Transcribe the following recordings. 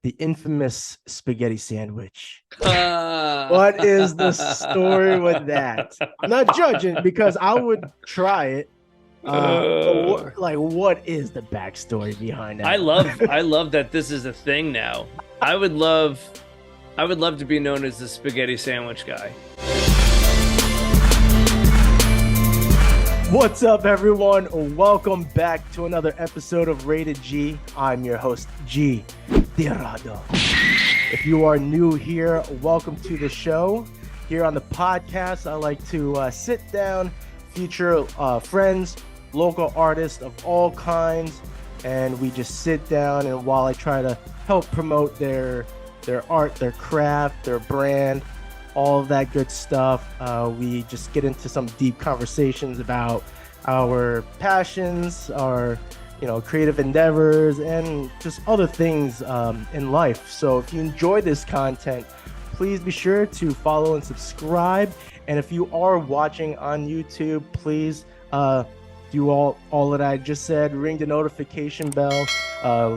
the infamous spaghetti sandwich. Uh, What is the story with that? I'm not judging because I would try it. What is the backstory behind that? I love that this is a thing now. I would love to be known as the spaghetti sandwich guy. What's up, everyone? Welcome back to another episode of Rated G. I'm your host, G. Tirado. If you are new here, welcome to the show. Here on the podcast, I like to sit down, feature friends, local artists of all kinds, and we just sit down, and while I try to help promote their art, their craft, their brand, all of that good stuff, we just get into some deep conversations about our passions, our creative endeavors, and just other things in life. So if you enjoy this content, please be sure to follow and subscribe. And if you are watching on YouTube, please do all that I just said. Ring the notification bell,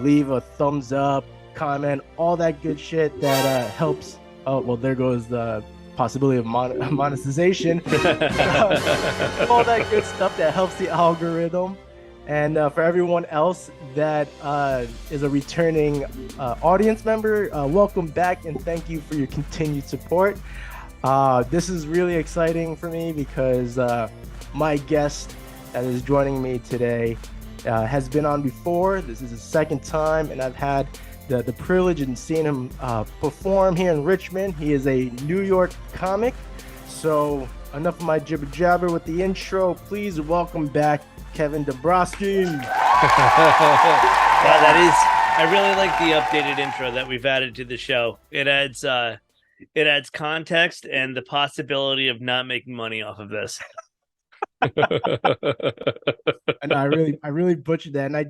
leave a thumbs up, comment, all that good shit that helps. Oh, well, there goes the possibility of monetization. All that good stuff that helps the algorithm. And for everyone else that is a returning audience member, welcome back and thank you for your continued support. This is really exciting for me because my guest that is joining me today has been on before. This is his second time, and I've had the privilege in seeing him perform here in Richmond. He is a New York comic. So enough of my jibber jabber with the intro. Please welcome back Kevin Dombrowski. Wow, I really like the updated intro that we've added to the show. It adds context and the possibility of not making money off of this. And I really butchered that, and I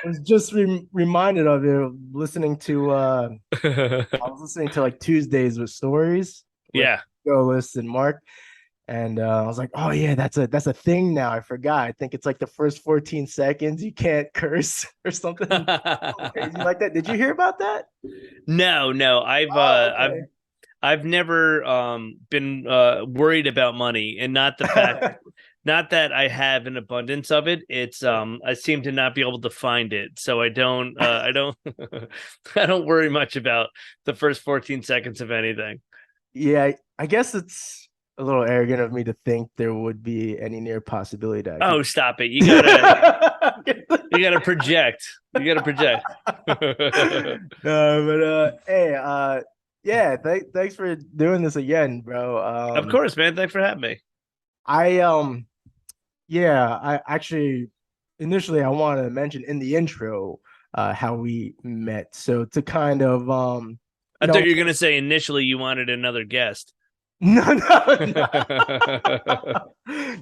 was just reminded of it listening to I was listening to like Tuesdays with Stories with List and Mark, and I was like, oh yeah, that's a thing now. I forgot. I think it's like the first 14 seconds you can't curse or something crazy like that. Did you hear about that? No, Okay. I've never been worried about money, and not the fact not that I have an abundance of it. It's I seem to not be able to find it. So I don't I don't worry much about the first 14 seconds of anything. Yeah, I guess it's a little arrogant of me to think there would be any near possibility that Oh, stop it. You gotta project. You gotta project. No, but hey, yeah, thanks for doing this again, bro. Of course, man. Thanks for having me. I actually initially I wanted to mention in the intro how we met. So to kind of I thought you were gonna say initially you wanted another guest. No,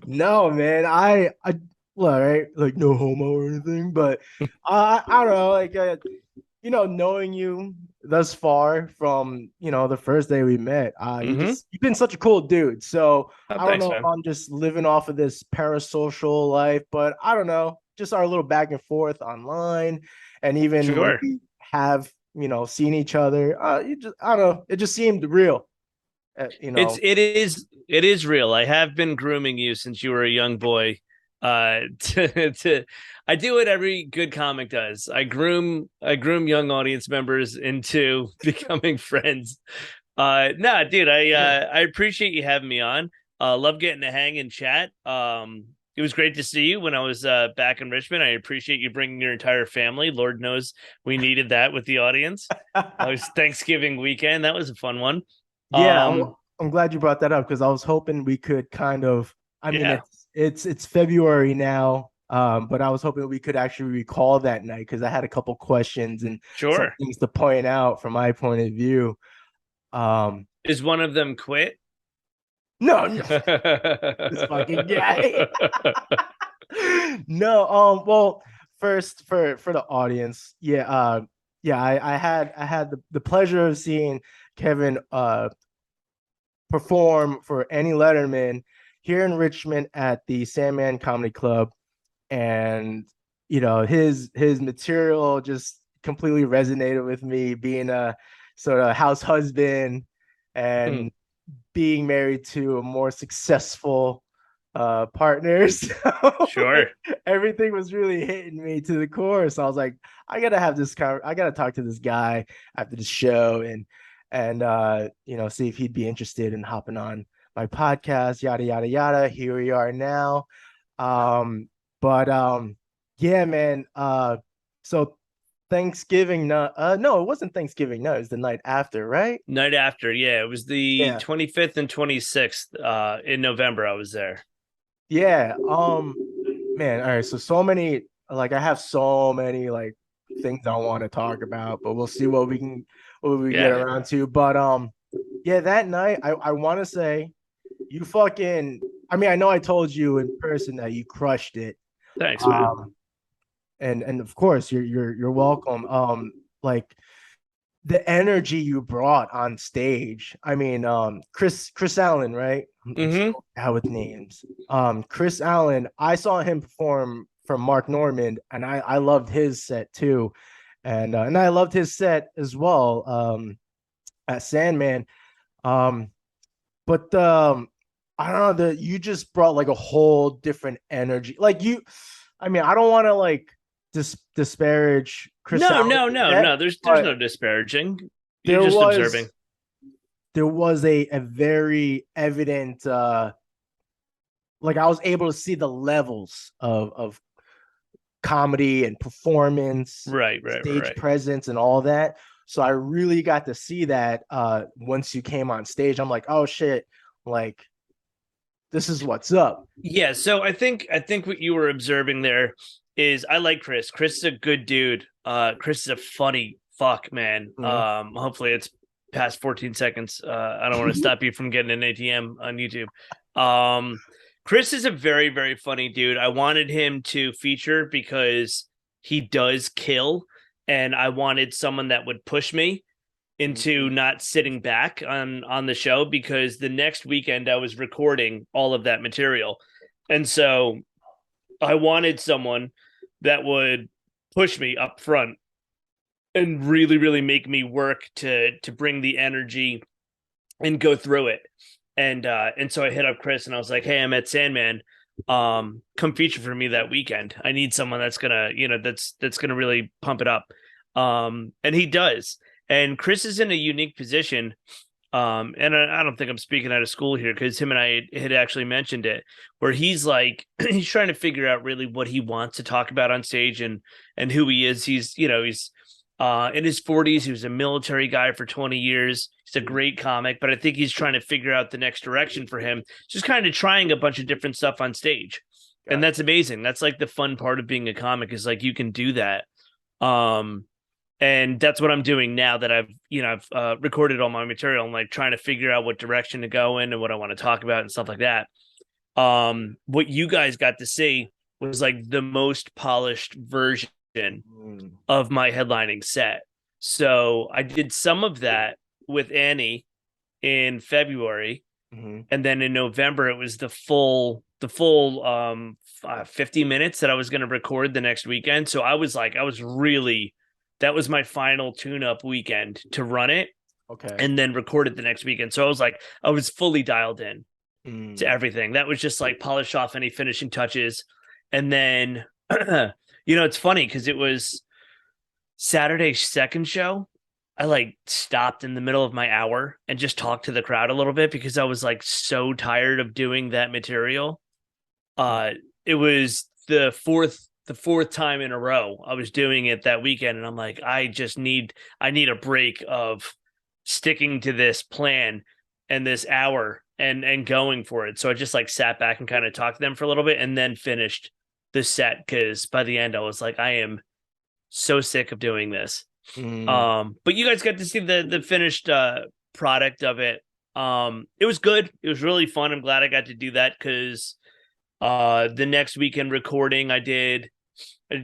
no, man. I well, right, like no homo or anything, but I don't know, like knowing you thus far from the first day we met, you've been such a cool dude. So I don't know if I'm just living off of this parasocial life, but I don't know, just our little back and forth online, and even when we have seen each other, I don't know, it just seemed real. It is real. I have been grooming you since you were a young boy. I do what every good comic does. I groom young audience members into becoming friends. No, dude, I appreciate you having me on. Love getting to hang and chat. It was great to see you when I was back in Richmond. I appreciate you bringing your entire family. Lord knows we needed that with the audience. It was Thanksgiving weekend. That was a fun one. Yeah, I'm glad you brought that up because I was hoping we could kind of. I mean, it's February now, but I was hoping we could actually recall that night because I had a couple questions and some things to point out from my point of view. Is one of them quit? No, this fucking guy. No, well, first for the audience, I had the pleasure of seeing Kevin perform for Annie Letterman here in Richmond at the Sandman Comedy Club, and his material just completely resonated with me being a sort of house husband and being married to a more successful partners. Sure. Everything was really hitting me to the core. So I was like, I gotta have this I gotta talk to this guy after the show and see if he'd be interested in hopping on my podcast, yada yada yada. Here we are now. But yeah, man. So Thanksgiving, no, it wasn't Thanksgiving. No, it was the night after, right? Night after, yeah. It was the Yeah. 25th and 26th in November I was there. Yeah. Man, all right. So many, like, I have so many like things I want to talk about, but we'll see what we get Yeah. around to. But yeah, that night I want to say you fucking. I mean, I know I told you in person that you crushed it. Thanks, man. And of course you're welcome. Like the energy you brought on stage. I mean, Chris Allen, right? I'm so bad with names. Chris Allen, I saw him perform from Mark Norman, and I loved his set too, and I loved his set as well. At Sandman. But I don't know that you just brought like a whole different energy. Like you, I mean, I don't want to like disparage Chris. No. There's no disparaging. You're just observing. There was a very evident like I was able to see the levels of comedy and performance, stage presence and all that. So I really got to see that once you came on stage. I'm like, oh shit, like this is what's up. Yeah, so I think what you were observing there is I like Chris. Chris is a good dude. Chris is a funny fuck, man. Hopefully it's past 14 seconds. I don't want to stop you from getting an ATM on YouTube. Chris is a very, very funny dude. I wanted him to feature because he does kill, and I wanted someone that would push me into not sitting back on the show, because the next weekend I was recording all of that material. And so I wanted someone that would push me up front and really, really make me work to bring the energy and go through it. And so I hit up Chris and I was like, hey, I'm at Sandman. Come feature for me that weekend. I need someone that's gonna, that's gonna really pump it up. And he does. And Chris is in a unique position. And I don't think I'm speaking out of school here, because him and I had actually mentioned it, where he's like, he's trying to figure out really what he wants to talk about on stage and who he is. He's in his 40s. He was a military guy for 20 years. He's a great comic, but I think he's trying to figure out the next direction for him. Just kind of trying a bunch of different stuff on stage. Yeah. And that's amazing. That's like the fun part of being a comic, is like you can do that. And that's what I'm doing now that I've recorded all my material. I'm like trying to figure out what direction to go in and what I want to talk about and stuff like that. What you guys got to see was like the most polished version of my headlining set. So I did some of that with Annie in February. And then in November, it was the full 50 minutes that I was going to record the next weekend. So that was my final tune-up weekend to run it. Okay. And then record it the next weekend. So I was fully dialed in to everything. That was just like polish off any finishing touches. And then, it's funny because it was Saturday's second show. I like stopped in the middle of my hour and just talked to the crowd a little bit, because I was like so tired of doing that material. It was the fourth time in a row I was doing it that weekend, and I'm like, I need a break of sticking to this plan and this hour and going for it. So I just like sat back and kind of talked to them for a little bit and then finished the set, because by the end I was like, I am so sick of doing this. But you guys got to see the finished product of it. It was good. It was really fun. I'm glad I got to do that, because the next weekend recording I did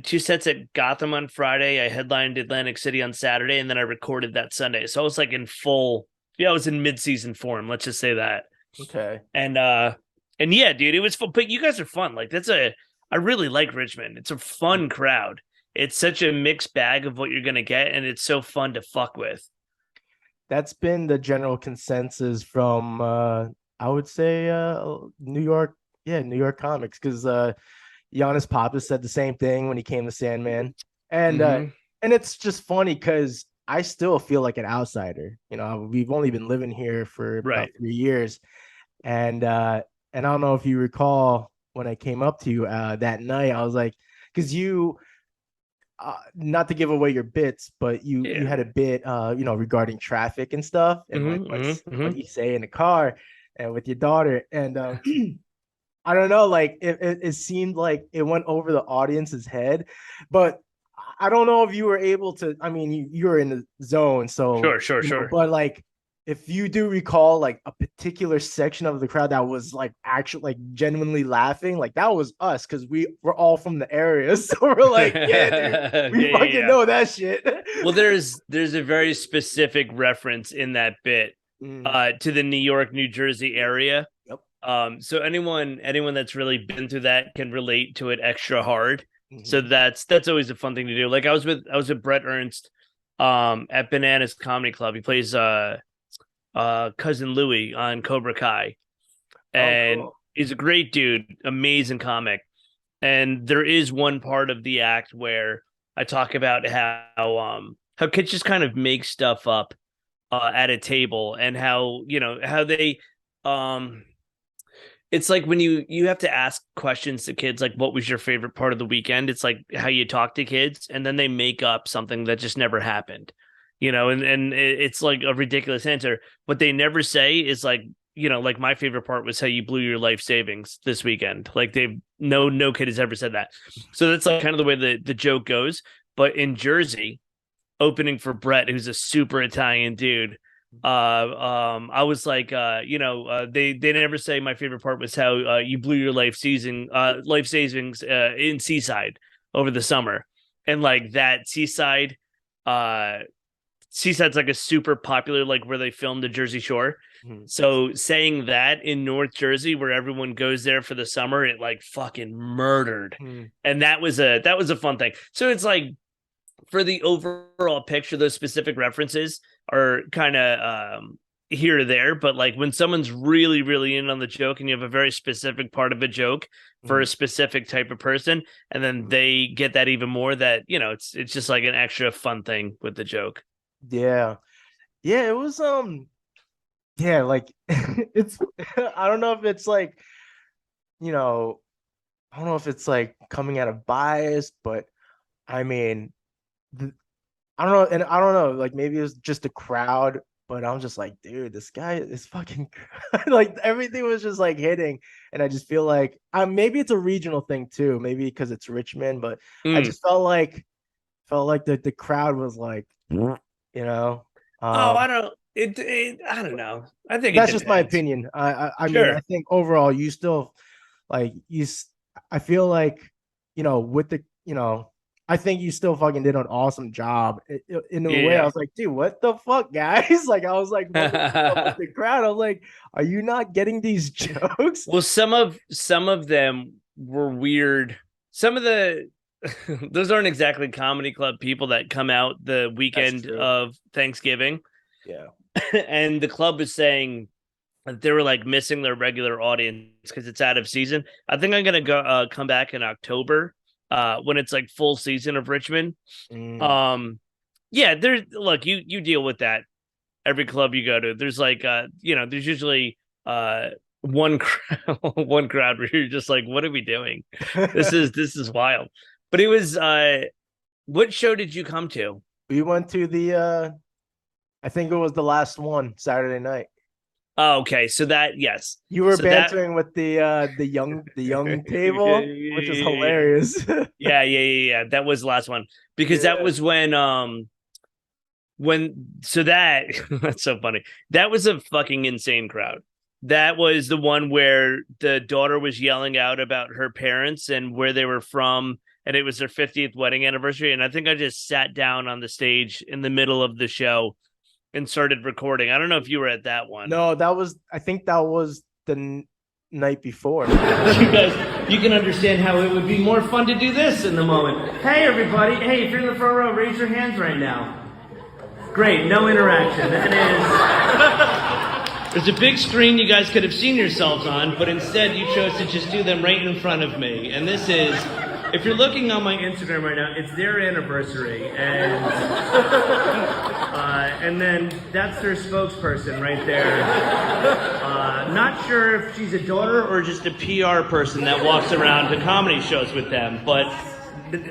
2 sets at Gotham on Friday. I headlined Atlantic City on Saturday, and then I recorded that Sunday. So I was like I was in mid-season form. Let's just say that. Okay. And yeah, dude, it was fun. But you guys are fun. Like I really like Richmond. It's a fun crowd. it's such a mixed bag of what you're gonna get, and it's so fun to fuck with. That's been the general consensus from I would say New York, yeah, New York comics, because Giannis Papas said the same thing when he came to Sandman, and uh, Mm-hmm. and it's just funny because I still feel like an outsider. You know, we've only been living here for about Right. 3 years, and I don't know if you recall when I came up to you that night, I was like, because you not to give away your bits, but you Yeah. had a bit regarding traffic and stuff and like Mm-hmm. Mm-hmm. what Mm-hmm. you say in the car and with your daughter and I don't know, like it seemed like it went over the audience's head, but I don't know if you were able to. I mean, you were in the zone, so Sure. Sure. Sure. but like if you do recall like a particular section of the crowd that was like actually like genuinely laughing, like that was us because we were all from the area, so we're like, yeah, dude, Yeah. we Yeah. fucking Yeah. know that shit. Well, there's a very specific reference in that bit Mm, to the New York, New Jersey area. yep. So anyone that's really been through that can relate to it extra hard. So Hmm. that's always a fun thing to do. Like I was with Brett Ernst at Bananas Comedy Club. He plays cousin Louie on Cobra Kai. Oh, And cool. he's a great dude, amazing comic. And there is one part of the act where I talk about how kids just kind of make stuff up at a table, and how how they um it's like when you have to ask questions to kids, like what was your favorite part of the weekend. It's like how you talk to kids, and then they make up something that just never happened, and it's like a ridiculous answer. What they never say is like, like my favorite part was how you blew your life savings this weekend. Like they've no kid has ever said that. So that's like kind of the way the joke goes. But in Jersey, opening for Brett, who's a super Italian dude, I was like, they never say my favorite part was how you blew your life savings in Seaside over the summer. And like that uh Seaside's like a super popular, like where they filmed the Jersey Shore. Mhm. So saying that in North Jersey, where everyone goes there for the summer, it like fucking murdered. Mhm. And that was a fun thing. So it's like, for the overall picture, those specific references are kind of here or there. But like when someone's really, really in on the joke, and you have a very specific part of a joke for a Mhm. specific type of person, and then they get that even more, that it's just like an extra fun thing with the joke. Yeah. Yeah, it was yeah, like it's I don't know if it's like, you know, I don't know if it's like coming out of bias, but I mean, the, I don't know, and I don't know, like maybe it was just the crowd, but I'm just like, dude, this guy is fucking like everything was just like hitting, and I just feel like maybe it's a regional thing too, maybe because it's Richmond, but I Mm. just felt like the crowd was like, you know, Oh, um, I don't know. I think it that's just my depends. opinion. I mean, I Sure. think overall you still like I feel like with the I think you still fucking did an awesome job. In a way, I Yeah. was like, dude, what the fuck, guys? Like, I was like fucking up with the crowd. I was like, are you not getting these jokes? Well, some of them were weird. Some of the those aren't exactly comedy club people that come out the That's weekend true. of Thanksgiving. Yeah. And the club was saying that they were like missing their regular audience because it's out of season. I think I'm gonna go come back in October when it's like full season of Richmond. Mm. Um yeah, there's look, you deal with that every club you go to. There's like there's usually one crowd, one crowd where you're just like, what are we doing? This is wild. But it was what show did you come to? We went to the I think it was the last one Saturday night. Oh, okay. So that, yes. You were So that bantering with the young table, which is yeah, hilarious. yeah. That was the last one, because that Yeah. was when so that that's so funny. That was a fucking insane crowd. That was the one where the daughter was yelling out about her parents and where they were from, and it was their 50th wedding anniversary. And I think I just sat down on the stage in the middle of the show and started recording. I don't know if you were at that one. No, that was I think that was the night before. You can understand how it would be more fun to do this in the moment. Hey, everybody. Hey, if you're in the front row, raise your hands right now. Great, no interaction. That is... There's a big screen you guys could have seen yourselves on, but instead you chose to just do them right in front of me. And this is, if you're looking on my Instagram right now, it's their anniversary. And then that's their spokesperson right there. Not sure if she's a daughter or just a PR person that walks around to comedy shows with them, but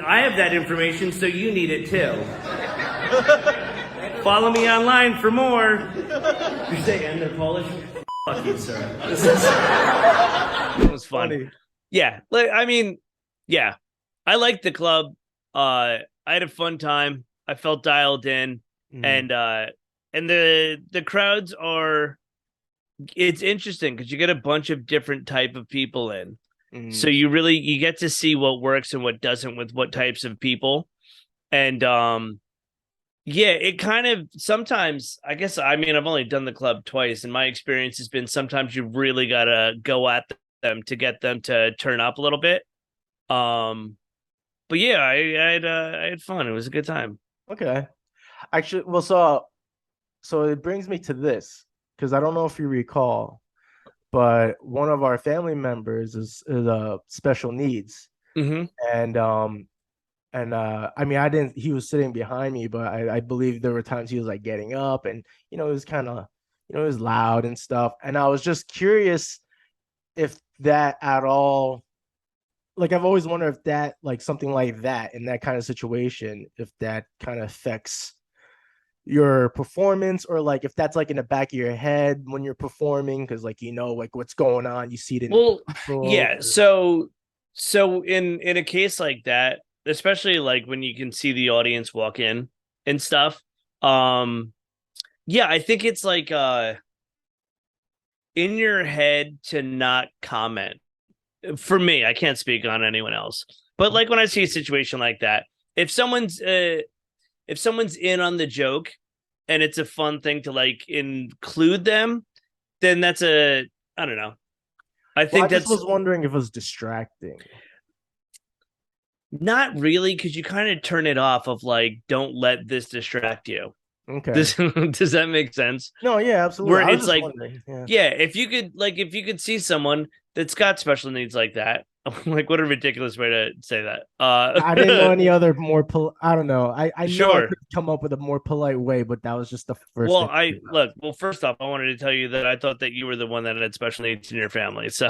I have that information, so you need it too. Follow me online for more. You say, and they're Polish? Fuck you, sir. It was funny. Yeah, I mean, yeah. I liked the club. I had a fun time. I felt dialed in. And the crowds are, it's interesting because you get a bunch of different type of people in. So you get to see what works and what doesn't with what types of people. And yeah, it kind of sometimes, I guess, I mean, I've only done the club twice, and my experience has been sometimes you really got to go at them to get them to turn up a little bit. But yeah, I had fun. It was a good time. Okay. Actually, well, so it brings me to this, because I don't know if you recall, but one of our family members is special needs. And I mean, he was sitting behind me, but I believe there were times he was like getting up, and it was kind of, it was loud and stuff. And I was just curious if that at all, like, I've always wondered if that, like, something like that in that kind of situation, if that kind of affects your performance, or like if that's like in the back of your head when you're performing, because like like what's going on, you see it in yeah. So in a case like that, especially like when you can see the audience walk in and stuff, yeah, I think it's like in your head to not comment. For me, I can't speak on anyone else, but like when I see a situation like that, if someone's in on the joke and it's a fun thing to like include them, then that's I don't know. I just was wondering if it was distracting. Not really, because you kind of turn it off of like, don't let this distract you. Okay. Does that make sense? No, yeah, absolutely. Where it's like, yeah, if you could see someone that's got special needs like that, like, what a ridiculous way to say that. I didn't know any other more I don't know. I sure. know I could come up with a more polite way, but that was just the first. Well, first off, I wanted to tell you that I thought that you were the one that had special needs in your family. So,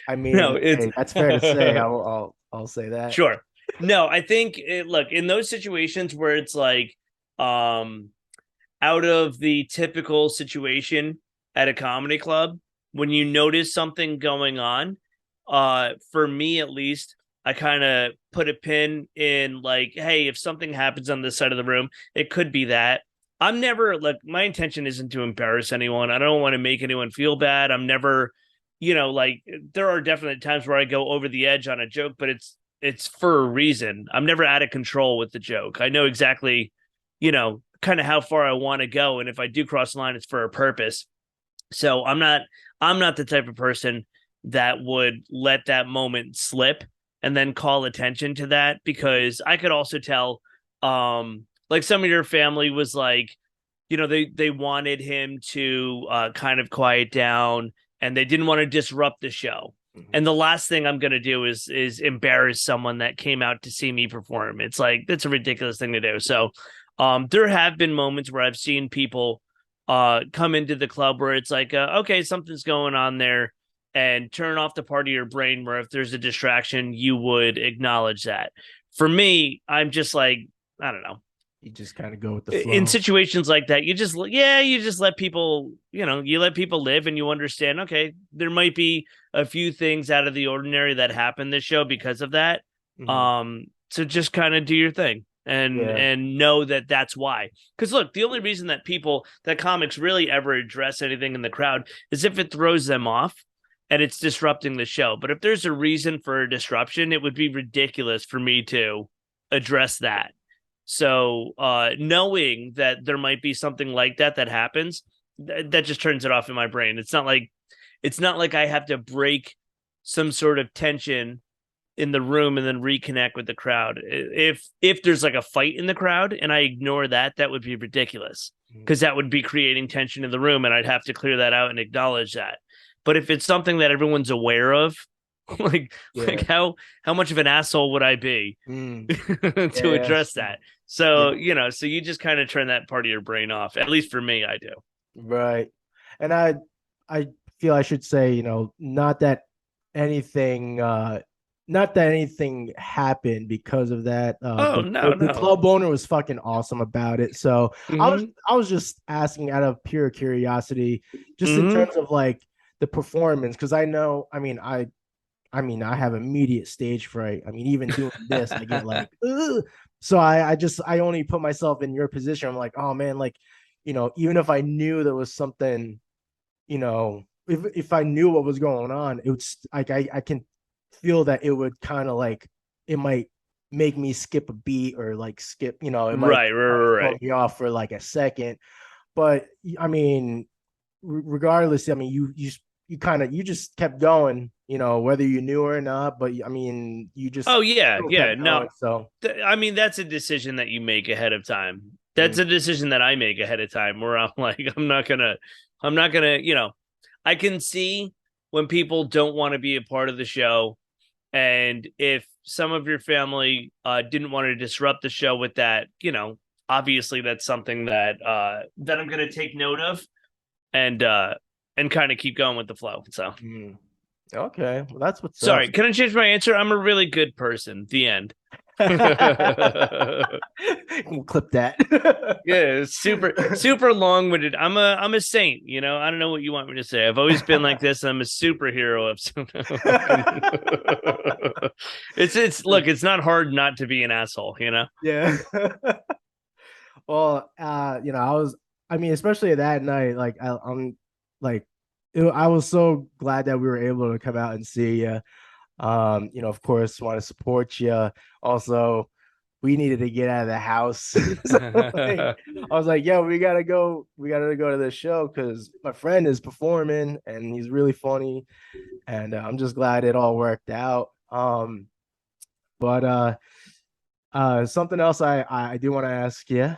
I mean, no, that's fair to say. I'll say that. Sure. No, I think look, in those situations where it's like, out of the typical situation at a comedy club, when you notice something going on, for me at least, I kind of put a pin in like, hey, if something happens on this side of the room, it could be that. I'm never, like, my intention isn't to embarrass anyone. I don't want to make anyone feel bad. I'm never, like, there are definitely times where I go over the edge on a joke, but it's for a reason. I'm never out of control with the joke. I know exactly, kind of how far I want to go. And if I do cross the line, it's for a purpose. So I'm not the type of person that would let that moment slip and then call attention to that, because I could also tell, like, some of your family was like, they wanted him to kind of quiet down, and they didn't want to disrupt the show. And the last thing I'm going to do is embarrass someone that came out to see me perform. It's like, that's a ridiculous thing to do. So there have been moments where I've seen people come into the club where it's like, okay, something's going on there, and turn off the part of your brain where if there's a distraction, you would acknowledge that. For me, I'm just like, I don't know. You just kind of go with the flow. In situations like that, you just let people, you let people live, and you understand, okay, there might be a few things out of the ordinary that happen this show because of that. So just kind of do your thing and know that that's why. Because look, the only reason that comics really ever address anything in the crowd is if it throws them off and it's disrupting the show. But if there's a reason for a disruption, it would be ridiculous for me to address that. So knowing that there might be something like that happens, that just turns it off in my brain. It's it's not like I have to break some sort of tension in the room and then reconnect with the crowd. If there's like a fight in the crowd and I ignore that, that would be ridiculous, because that would be creating tension in the room and I'd have to clear that out and acknowledge that. But if it's something that everyone's aware of, like how much of an asshole would I be to address that? So, so you just kind of turn that part of your brain off. At least for me, I do. Right. And I feel I should say, not that anything happened because of that. The club owner was fucking awesome about it. So I was just asking out of pure curiosity, just in terms of like the performance, because I know, I have immediate stage fright. Even doing this, I get like, ugh. So I only put myself in your position. I'm like, oh man, like, even if I knew there was something, if I knew what was going on, it would like, I can feel that it would kind of like, it might make me skip a beat or like skip, it might throw me off for like a second. But regardless, you just kept going, whether you knew or not, but you just, no. So that's a decision that you make ahead of time. That's a decision that I make ahead of time, where I'm like, I'm not gonna, I can see when people don't want to be a part of the show. And if some of your family didn't want to disrupt the show with that, obviously that's something that that I'm going to take note of and kind of keep going with the flow. So, okay, well, that's what's Sorry, up. Can I change my answer? I'm a really good person. The end. We'll clip that. Yeah, super long-winded. I'm a saint, I don't know what you want me to say. I've always been like this. I'm a superhero of it's not hard not to be an asshole, Yeah. Well, especially that night, like I'm like, I was so glad that we were able to come out and see you. Of course, want to support you. Also, we needed to get out of the house. So, I was like, yo, we gotta go to the show because my friend is performing and he's really funny. And I'm just glad it all worked out. But something else I do want to ask you.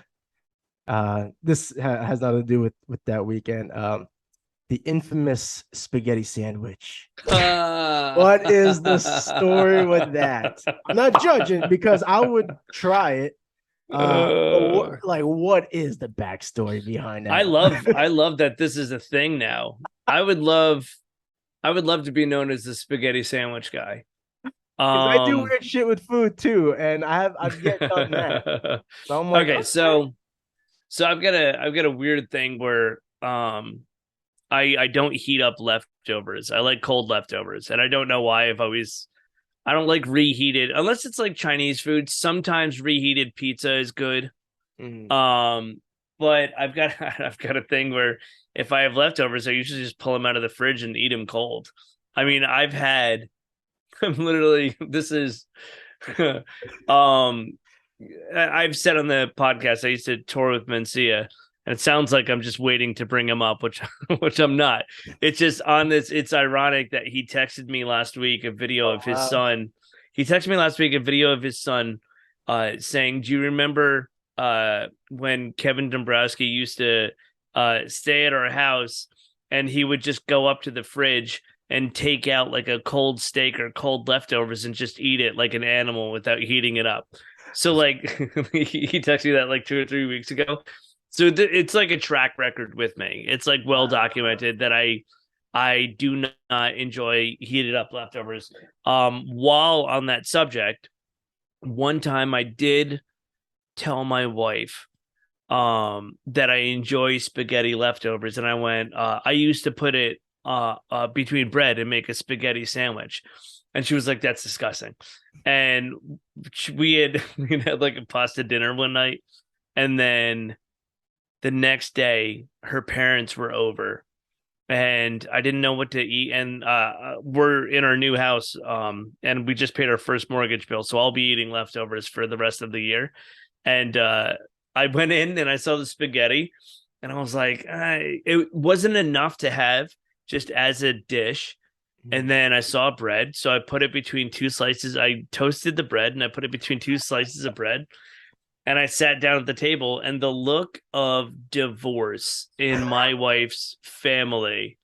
This has nothing to do with that weekend. The infamous spaghetti sandwich. What is the story with that? I'm not judging because I would try it. What is the backstory behind that? I love that this is a thing now. I would love to be known as the spaghetti sandwich guy. I do weird shit with food too, and I've yet done that. So I'm like, okay, so I've got a weird thing where I don't heat up leftovers. I like cold leftovers, and I don't know why. I don't like reheated unless it's like Chinese food. Sometimes reheated pizza is good. But I've got a thing where if I have leftovers, I usually just pull them out of the fridge and eat them cold. I've said on the podcast, I used to tour with Mencia. And it sounds like I'm just waiting to bring him up, which I'm not. It's just on this. It's ironic that he texted me last week a video of his son. He texted me last week a video of his son saying, do you remember when Kevin Dombrowski used to stay at our house and he would just go up to the fridge and take out like a cold steak or cold leftovers and just eat it like an animal without heating it up? So like he texted me that like 2 or 3 weeks ago. So it's like a track record with me. It's like well documented that I do not enjoy heated up leftovers. While on that subject, one time I did tell my wife that I enjoy spaghetti leftovers, and I went, I used to put it between bread and make a spaghetti sandwich. And she was like, that's disgusting. And we had like a pasta dinner one night, and then the next day her parents were over and I didn't know what to eat. And we're in our new house and we just paid our first mortgage bill. So I'll be eating leftovers for the rest of the year. And I went in and I saw the spaghetti and I was like, it wasn't enough to have just as a dish. And then I saw bread, so I put it between two slices. I toasted the bread and I put it between two slices of bread. And I sat down at the table, and the look of divorce in my wife's family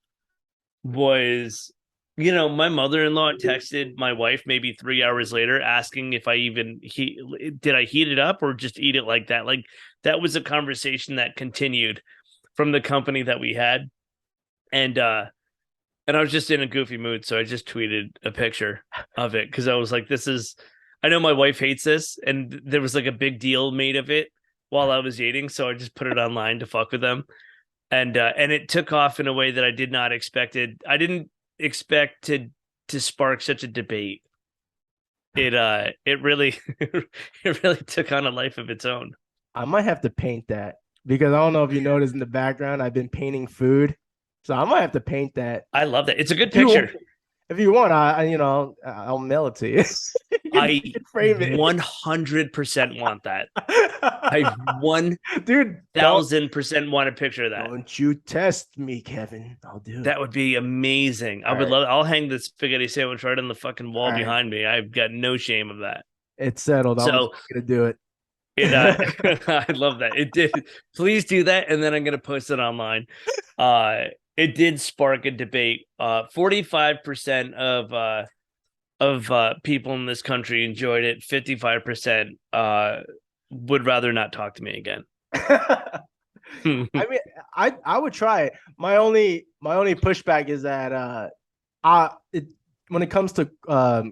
was, my mother-in-law texted my wife maybe 3 hours later asking if I even did I heat it up or just eat it like that. Like, that was a conversation that continued from the company that we had. And I was just in a goofy mood, so I just tweeted a picture of it because I was like, I know my wife hates this, and there was like a big deal made of it while I was eating, so I just put it online to fuck with them. And it took off in a way that I did not expect it. I didn't expect to spark such a debate. It really it really took on a life of its own. I might have to paint that because I don't know if you noticed in the background, I've been painting food. So I might have to paint that. I love that. It's a good picture. If you want, I'll mail it to you. I 100% want that. I 1,000% want a picture of that. Don't you test me, Kevin. I'll do it. That would be amazing. I would love it. I'll hang the spaghetti sandwich right on the fucking wall behind me. I've got no shame of that. It's settled. I'm going to do it. I love that. It did. Please do that, and then I'm going to post it online. It did spark a debate. 45% of people in this country enjoyed it. 55% would rather not talk to me again. I mean, I would try it. My only pushback is that when it comes to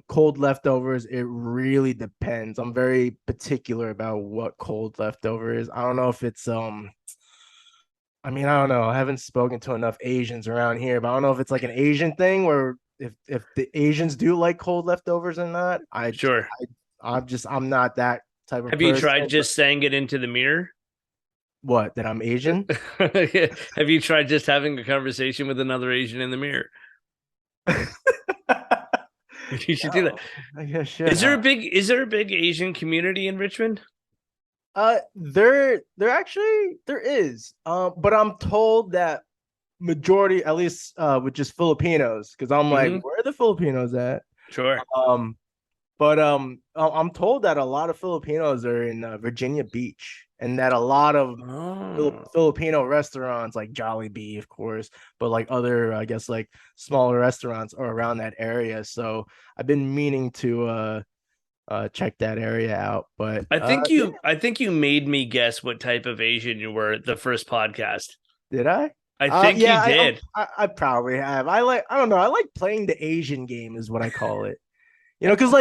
cold leftovers, it really depends. I'm very particular about what cold leftover is. I don't know if it's I don't know. I haven't spoken to enough Asians around here, but I don't know if it's like an Asian thing where if the Asians do like cold leftovers or not. I'm not that type of Have you tried just saying it into the mirror? What, that I'm Asian? Have you tried just having a conversation with another Asian in the mirror? You should do that. I guess should. Is there a big Asian community in Richmond? There is. But I'm told that majority, at least with just Filipinos, because I'm like, where are the Filipinos at? Sure. But I'm told that a lot of Filipinos are in Virginia Beach, and that a lot of Filipino restaurants, like Jollibee, of course, but like other, I guess, like smaller restaurants are around that area. So I've been meaning to check that area out. But I think you made me guess what type of Asian you were the first podcast. Did I? I think you did. I probably have. I don't know. I like playing the Asian game is what I call it. Because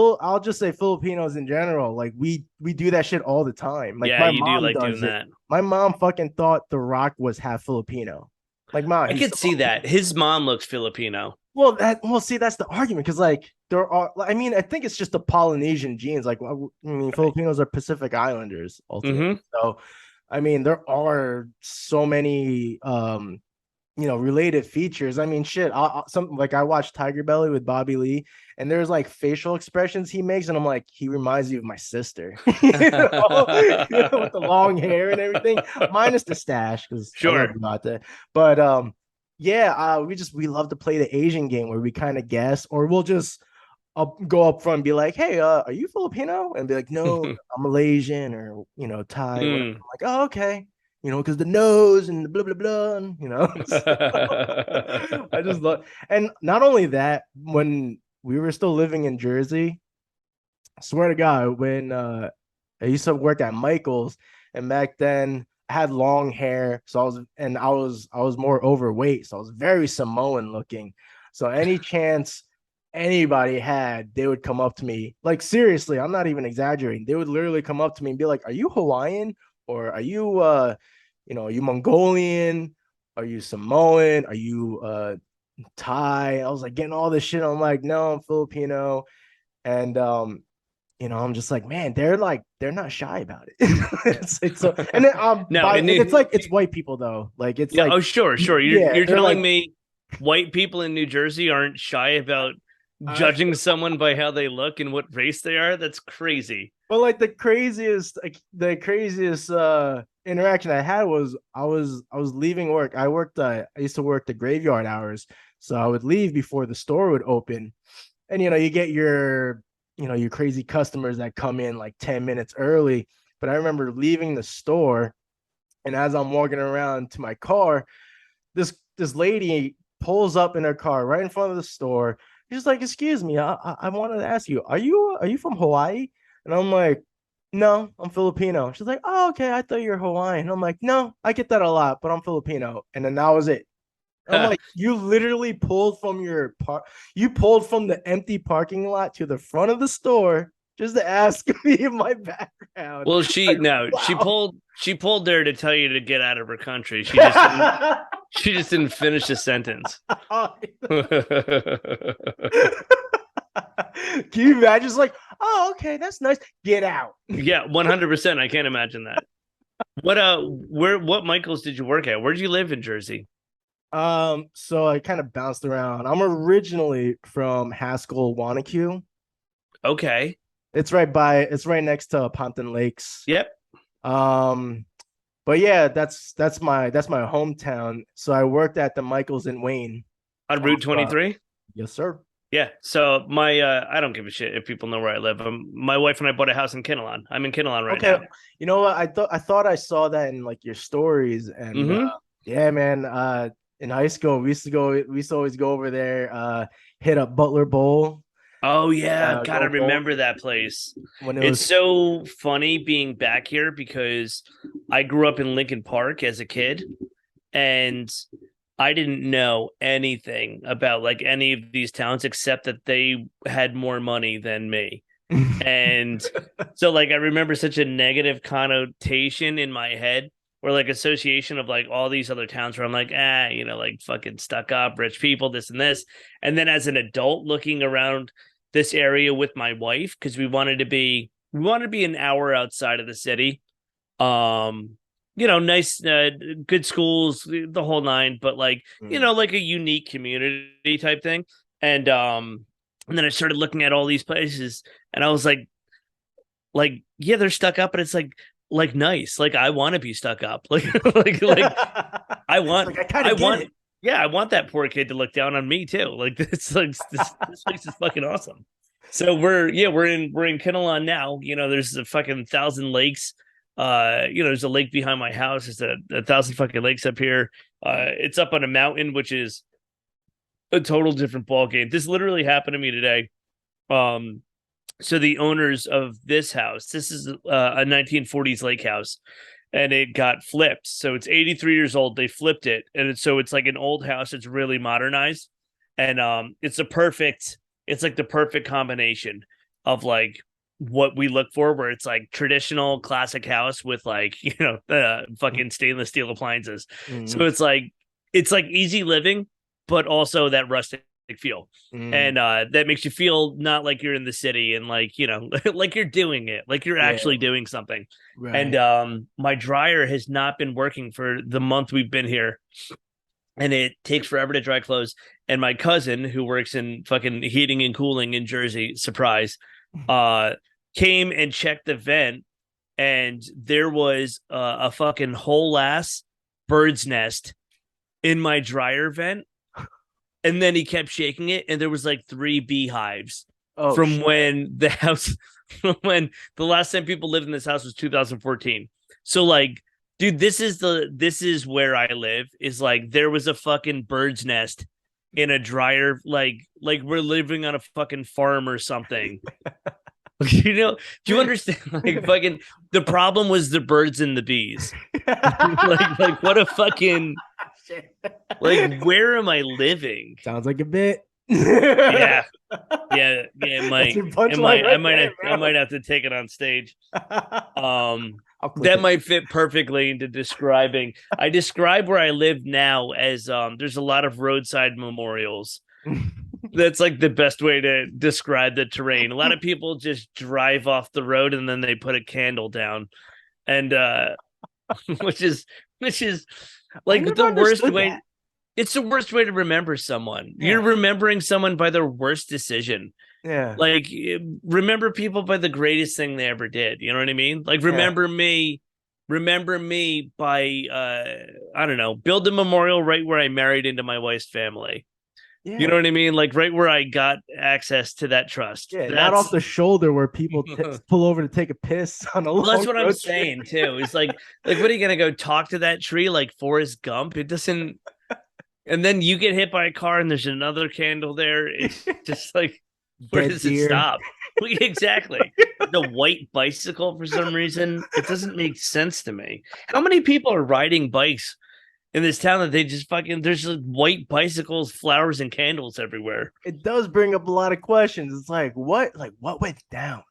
I'll just say Filipinos in general, like we do that shit all the time. Like, yeah, you do like doing that. My mom fucking thought The Rock was half Filipino. Like, mom, I could see that. His mom looks Filipino. Well, see, that's the argument, because like there are. I mean, I think it's just the Polynesian genes. Like, Filipinos are Pacific Islanders ultimately. So, I mean, there are so many related features. I mean, shit. I watched Tiger Belly with Bobby Lee, and there's like facial expressions he makes, and I'm like, he reminds you of my sister, with the long hair and everything, minus the stash, because sure about that. But we love to play the Asian game where we kind of guess, or we'll just go up front and be like, hey, are you Filipino? And be like, no, I'm Malaysian, or Thai. I'm like, oh, okay. Because the nose and the blah, blah, blah, I just love. And not only that, when we were still living in Jersey, I swear to God, when I used to work at Michael's, and back then I had long hair, so I was more overweight, so I was very Samoan looking. So any chance anybody had, they would come up to me. Like, seriously, I'm not even exaggerating. They would literally come up to me and be like, are you Hawaiian? Or are you are you Mongolian? Are you Samoan? Are you Thai? I was like getting all this shit. I'm like, no, I'm Filipino. And I'm just like, man, they're not shy about it. it's so, and then it's white people though. Like, it's like, oh, sure. You're telling me white people in New Jersey aren't shy about judging someone by how they look and what race they are? That's crazy. But like the craziest interaction I had was I was leaving work. I used to work the graveyard hours, so I would leave before the store would open. And you get your crazy customers that come in like 10 minutes early. But I remember leaving the store, and as I'm walking around to my car, this lady pulls up in her car right in front of the store. She's like, "Excuse me, I wanted to ask you, are you from Hawaii?" And I'm like, "No, I'm Filipino." She's like, "Oh, okay, I thought you were Hawaiian." I'm like, "No, I get that a lot, but I'm Filipino." And then that was it. I'm like, you literally you pulled from the empty parking lot to the front of the store just to ask me my background. Well, Like, she pulled there to tell you to get out of her country. She just didn't finish the sentence. Can you imagine? Just like, oh, okay, that's nice. Get out. Yeah, 100%. I can't imagine that. What Michaels did you work at? Where did you live in Jersey? So I kind of bounced around. I'm originally from Haskell, Wanacue. Okay. It's right next to Pompton Lakes. Yep. But yeah, that's my hometown. So I worked at the Michaels in Wayne. On Route 23? Yes, sir. Yeah. So I don't give a shit if people know where I live. My wife and I bought a house in Kinnelon. I'm in Kinnelon right now. You know what? I thought I saw that in like your stories, and yeah, man. In high school, we used to always go over there, hit up Butler Bowl. Oh yeah, gotta remember that place. It's so funny being back here because I grew up in Lincoln Park as a kid, and I didn't know anything about like any of these towns except that they had more money than me. And so like I remember such a negative connotation in my head, or like association of like all these other towns where I'm like, like fucking stuck up, rich people, this and this. And then as an adult looking around this area with my wife, because we wanted to be an hour outside of the city. Nice, good schools, the whole nine, but like, like a unique community type thing. And then I started looking at all these places and I was like, yeah, they're stuck up, but it's like nice. Like I want to be stuck up. Like I want I want that poor kid to look down on me too. Like this place is fucking awesome. So we're in Kinnelon now. There's a fucking 1,000 lakes. There's a lake behind my house. There's a 1,000 fucking lakes up here. It's up on a mountain, which is a total different ball game. This literally happened to me today. So the owners of this house, this is a 1940s lake house, and it got flipped. So it's 83 years old. They flipped it, and it's like an old house. It's really modernized, and it's like the perfect combination of like what we look for, where it's like traditional classic house with like fucking stainless steel appliances. So it's like easy living, but also that rustic feel. And that makes you feel not like you're in the city and like like you're doing it, like you're actually doing something. Right. And my dryer has not been working for the month we've been here, and it takes forever to dry clothes. And my cousin, who works in fucking heating and cooling in Jersey, surprise, came and checked the vent, and there was a fucking whole ass bird's nest in my dryer vent. And then he kept shaking it, and there was like 3 beehives from when the last time people lived in this house was 2014. So like, dude, this is where I live. Is like there was a fucking bird's nest in a dryer, like we're living on a fucking farm or something. Do you understand? Like fucking the problem was the birds and the bees. like what a fucking like, where am I living? Sounds like a bit. Yeah. It might. I might have to take it on stage. That might fit perfectly into describing. I describe where I live now as there's a lot of roadside memorials. That's like the best way to describe the terrain. A lot of people just drive off the road and then they put a candle down, and which is like the worst way. That. It's the worst way to remember someone. Yeah. You're remembering someone by their worst decision. Yeah. Like, remember people by the greatest thing they ever did. You know what I mean? Like, remember me remember me by I don't know, build a memorial right where I married into my wife's family. Yeah. You know what I mean? Like right where I got access to that trust. Yeah, not off the shoulder where people pull over to take a piss on a long that's what I'm road saying too. It's like what are you gonna go talk to that tree like Forrest Gump? It doesn't. And then you get hit by a car and there's another candle there. It's just like, where Dead does deer. it stop? Exactly. The white bicycle for some reason. It doesn't make sense to me. How many people are riding bikes in this town that they just fucking, there's just white bicycles, flowers, and candles everywhere? It does bring up a lot of questions. It's like, what went down?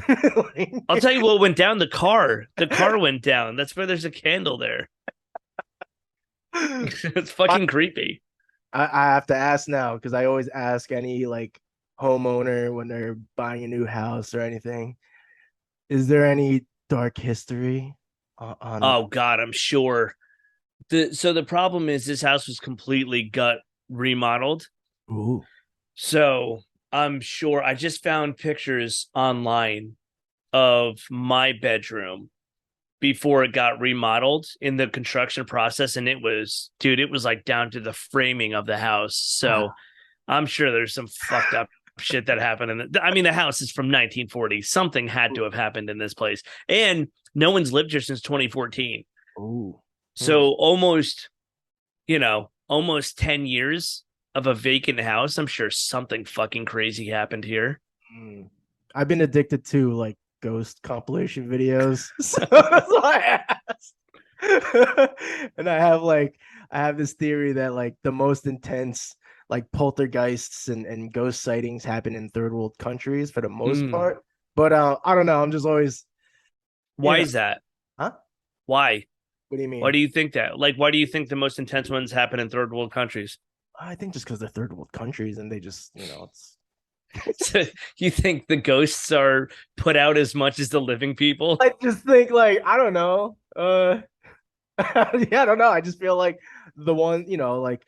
Like, I'll tell you what went down. The car went down. That's where there's a candle there. It's fucking creepy. I have to ask now because I always ask any like homeowner when they're buying a new house or anything. Is there any dark history on? Oh God, I'm sure. So the problem is this house was completely gut remodeled. Ooh. So I'm sure I just found pictures online of my bedroom before it got remodeled in the construction process. And it was like down to the framing of the house. So I'm sure there's some fucked up shit that happened. I mean, the house is from 1940. Something had to have happened in this place. And no one's lived here since 2014. Ooh. So almost 10 years of a vacant house. I'm sure something fucking crazy happened here. I've been addicted to like ghost compilation videos. So that's why I asked. And I have this theory that like the most intense like poltergeists and ghost sightings happen in third world countries for the most part. But I don't know. I'm just always. Why is that? Huh? Why? What do you mean? Why do you think that? Like, why do you think the most intense ones happen in third world countries? I think just because they're third world countries and they just, it's. So you think the ghosts are put out as much as the living people? I just think like, I don't know. Yeah, I don't know. I just feel like the one, like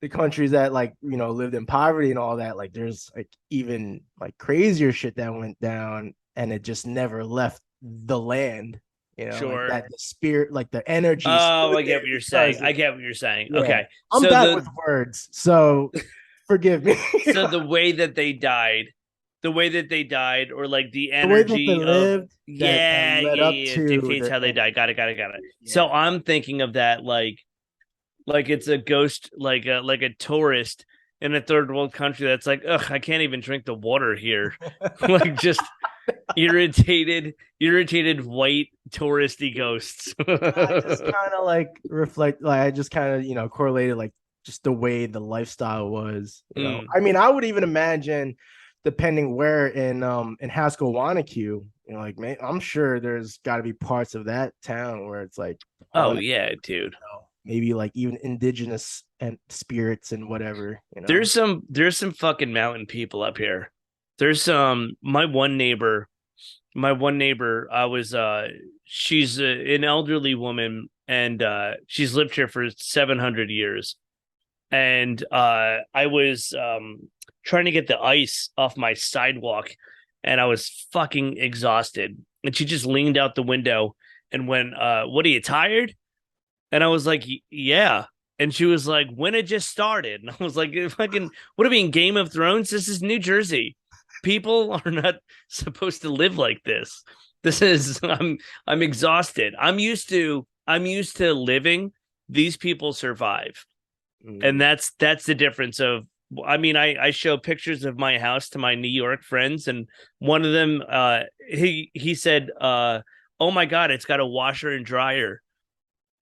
the countries that like, lived in poverty and all that, like there's like even like crazier shit that went down and it just never left the land. Sure. Like that the spirit, like the energy. Oh, I get what you're saying. Yeah. Okay. I'm bad with words, so forgive me. So the way that they died, or like the energy the way that they lived, dictates how they died. Got it. Yeah. So I'm thinking of that like it's a ghost, like a tourist in a third world country that's like, ugh, I can't even drink the water here. Like just irritated white touristy ghosts. I just kind of like reflect, like I just kind of correlated like just the way the lifestyle was. I mean, I would even imagine, depending where in Haskell Wanacue, like man, I'm sure there's got to be parts of that town where it's like, oh yeah, dude. Maybe like even indigenous and spirits and whatever. There's some fucking mountain people up here. There's my one neighbor. I was she's an elderly woman and she's lived here for 700 years. And I was trying to get the ice off my sidewalk and I was fucking exhausted. And she just leaned out the window and went, what are you, tired? And I was like, yeah. And she was like, when it just started. And I was like, fucking, what are we in Game of Thrones? This is New Jersey. People are not supposed to live like this. I'm exhausted. I'm used to living. These people survive. And that's the difference of, I mean, I show pictures of my house to my New York friends, and one of them, he said, oh my God, it's got a washer and dryer.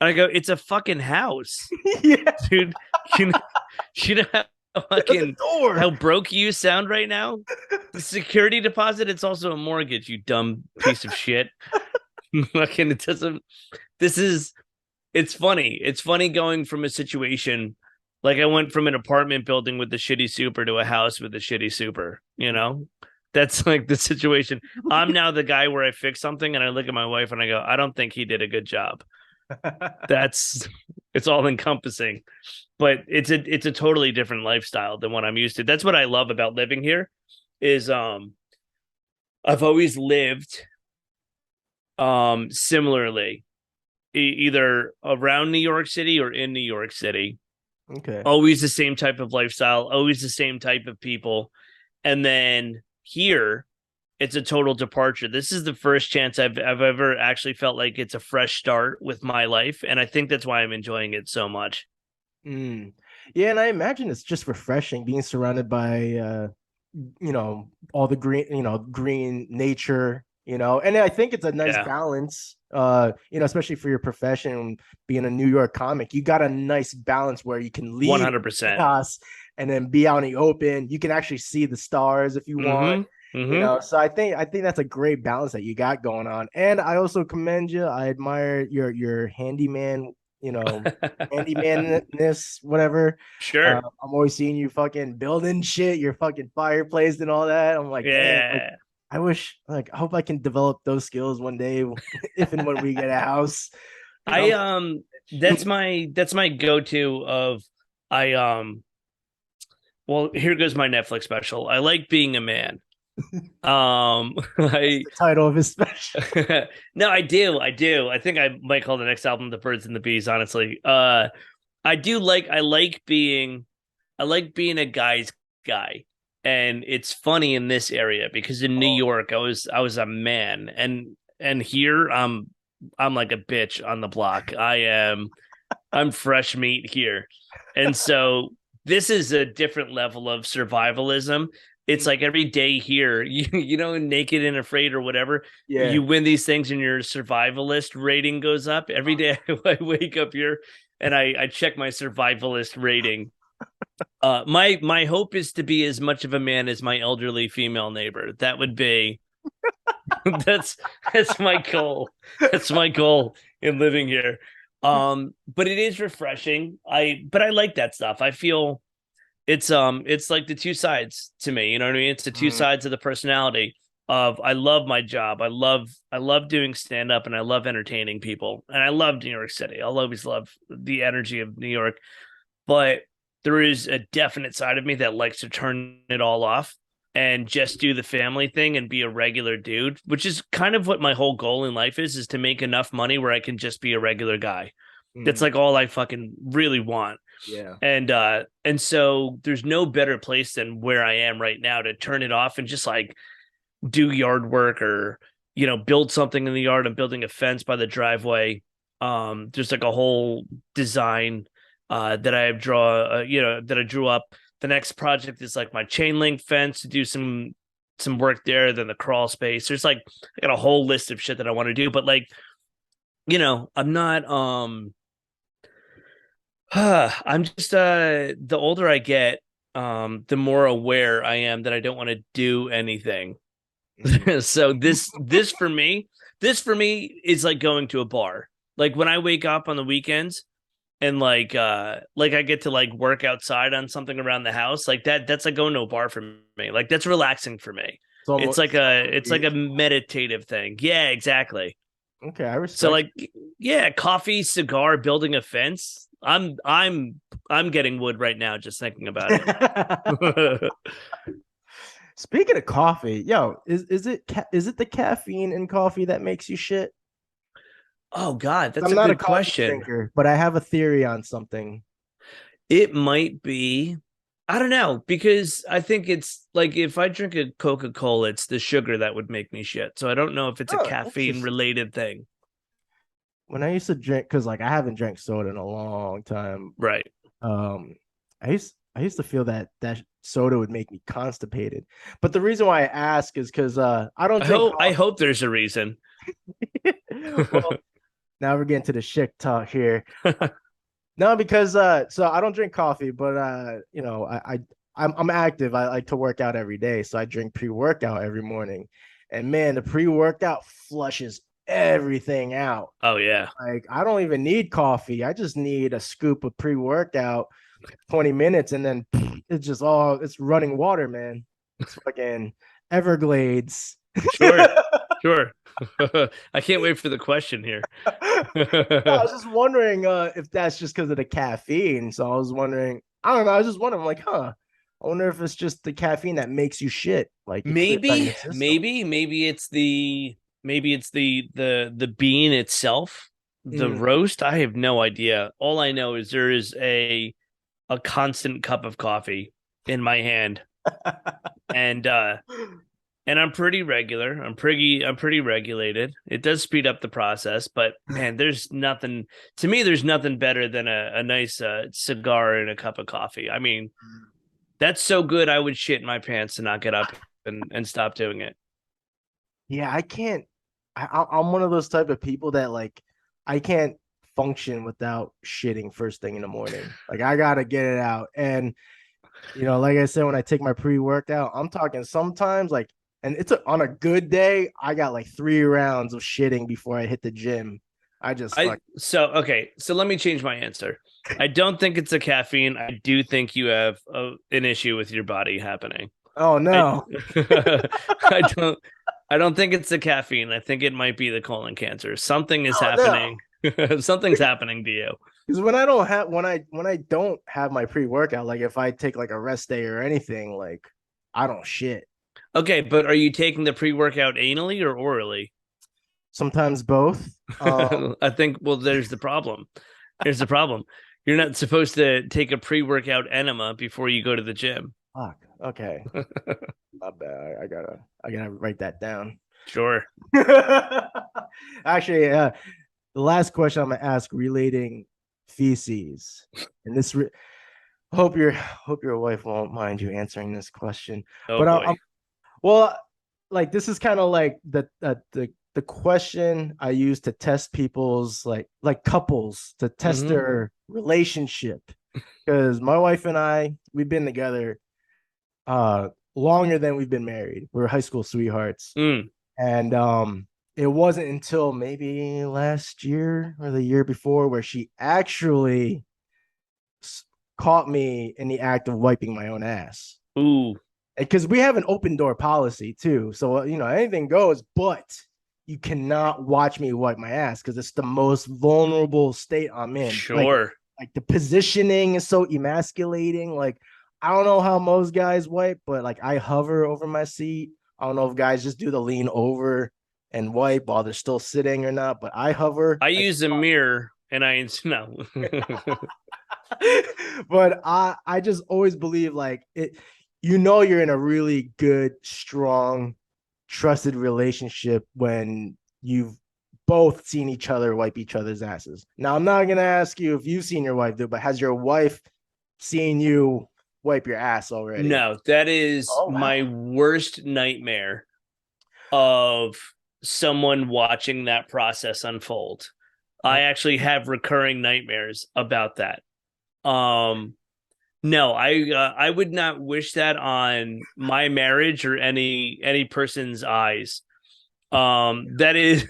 And I go, it's a fucking house. Yeah. Dude, you know how broke you sound right now? The security deposit, it's also a mortgage, you dumb piece of shit. Fucking, it's funny. It's funny going from a situation, like I went from an apartment building with the shitty super to a house with the shitty super, That's like the situation. I'm now the guy where I fix something and I look at my wife and I go, I don't think he did a good job. It's all encompassing, but it's a totally different lifestyle than what I'm used to. That's what I love about living here is I've always lived similarly. either around New York City or in New York City. Okay. Always the same type of lifestyle, always the same type of people. And then here, it's a total departure. This is the first chance I've ever actually felt like it's a fresh start with my life. And I think that's why I'm enjoying it so much. Mm. Yeah, and I imagine it's just refreshing being surrounded by all the green, green nature, and I think it's a nice Yeah. balance, especially for your profession, being a New York comic. You got a nice balance where you can leave 100%. chaos and then be out in the open. You can actually see the stars if you want. Mm-hmm. Mm-hmm. So I think that's a great balance that you got going on. And I also commend you. I admire your handyman, handymanness, whatever. Sure. I'm always seeing you fucking building shit, your fucking fireplace and all that. I'm like, damn, like Yeah. I hope I can develop those skills one day if and when we get a house. I that's my go-to of I well, here goes my Netflix special. I like being a man. I The title of his special. no, I do. I think I might call the next album "The Birds and the Bees." Honestly, I like being a guy's guy, and it's funny in this area because in New Oh, York, I was a man, and here I'm like a bitch on the block. I'm fresh meat here, and so this is a different level of survivalism. It's like every day here, naked and afraid or whatever, yeah. you win these things and your survivalist rating goes up. Every day I wake up here and I check my survivalist rating. My hope is to be as much of a man as my elderly female neighbor. That would be that's that's my goal. That's my goal in living here. But it is refreshing. But I like that stuff. I feel it's like the two sides to me, you know what I mean? It's the two Mm. sides of the personality of I love my job. I love doing stand up and I love entertaining people. And I love New York City. I'll always love the energy of New York. But there is a definite side of me that likes to turn it all off and just do the family thing and be a regular dude, which is kind of what my whole goal in life is to make enough money where I can just be a regular guy. That's Mm. like all I fucking really want. Yeah. And so there's no better place than where I am right now to turn it off and just like do yard work or build something in the yard. I'm building a fence by the driveway. There's like a whole design that I drew up. The next project is like my chain link fence to do some work there, then the crawl space. There's like I got a whole list of shit that I want to do, but like I'm not I'm just the older I get, the more aware I am that I don't want to do anything. Mm. So this for me is like going to a bar. Like when I wake up on the weekends and like I get to like work outside on something around the house, like that's like going to a bar for me. Like that's relaxing for me. It's almost It's like a meditative thing. Yeah, exactly. okay. I So respect. like yeah, coffee, cigar, building a fence. I'm getting wood right now just thinking about it. Speaking of coffee, yo, is it the caffeine in coffee that makes you shit? Oh God, that's I'm a not a good coffee question. drinker, but I have a theory on something. It might be. I don't know because I think it's like if I drink a Coca-Cola, it's the sugar that would make me shit. So I don't know if it's a Oh, caffeine interesting. related thing. When I used to drink, because like I haven't drank soda in a long time. Right. Um, I used to feel that soda would make me constipated. But the reason why I ask is because I don't drink I hope there's a reason. coffee. Well, now we're getting to the shit talk here. No, because so I don't drink coffee, but I'm active. I like to work out every day, so I drink pre-workout every morning. And man, the pre-workout flushes everything out. Oh yeah. Like I don't even need coffee. I just need a scoop of pre-workout, 20 minutes, and then it's running water, man. It's fucking Everglades. Sure. Sure. I can't wait for the question here. I was just wondering if that's just because of the caffeine. So I was wondering, I don't know. I was just wondering, like, I wonder if it's just the caffeine that makes you shit, like it clears out your system. Maybe it's the bean itself. The roast, I have no idea. All I know is there is a constant cup of coffee in my hand. And I'm pretty regular. I'm pretty regulated. It does speed up the process, but man, there's nothing to me. There's nothing better than a nice cigar and a cup of coffee. I mean, that's so good. I would shit in my pants to not get up and stop doing it. Yeah, I can't. I'm one of those type of people that like I can't function without shitting first thing in the morning. Like I gotta get it out. And like I said, when I take my pre-workout, I'm talking sometimes like, and on a good day, I got like 3 rounds of shitting before I hit the gym. Okay, so let me change my answer. I don't think it's the caffeine. I do think you have an issue with your body happening. Oh no. I don't think it's the caffeine. I think it might be the colon cancer. Something is happening. No. Something's happening to you. Because when I don't have my pre-workout, like if I take like a rest day or anything, like I don't shit. Okay, but are you taking the pre-workout anally or orally? Sometimes both. I think, well, there's the problem. Here's the problem. You're not supposed to take a pre-workout enema before you go to the gym. Fuck. Okay. Not bad. I gotta write that down. Sure. Actually, the last question I'm gonna ask relating feces, and this hope your wife won't mind you answering this question. Oh, but well, like this is kind of like the question I use to test people's like couples to test their relationship, because my wife and we've been together longer than we've been married. We're high school sweethearts. And it wasn't until maybe last year or the year before where she actually caught me in the act of wiping my own ass. Ooh. Because we have an open door policy too. So, anything goes, but you cannot watch me wipe my ass because it's the most vulnerable state I'm in. Sure. Like the positioning is so emasculating. Like, I don't know how most guys wipe, but like I hover over my seat. I don't know if guys just do the lean over and wipe while they're still sitting or not, but I hover. I use a mirror and I no. But I just always believe like it. You're in a really good, strong, trusted relationship when you've both seen each other wipe each other's asses. Now, I'm not gonna ask you if you've seen your wife do, but has your wife seen you wipe your ass already? No, that is my worst nightmare of someone watching that process unfold. I actually have recurring nightmares about that. No, I would not wish that on my marriage or any person's eyes. That's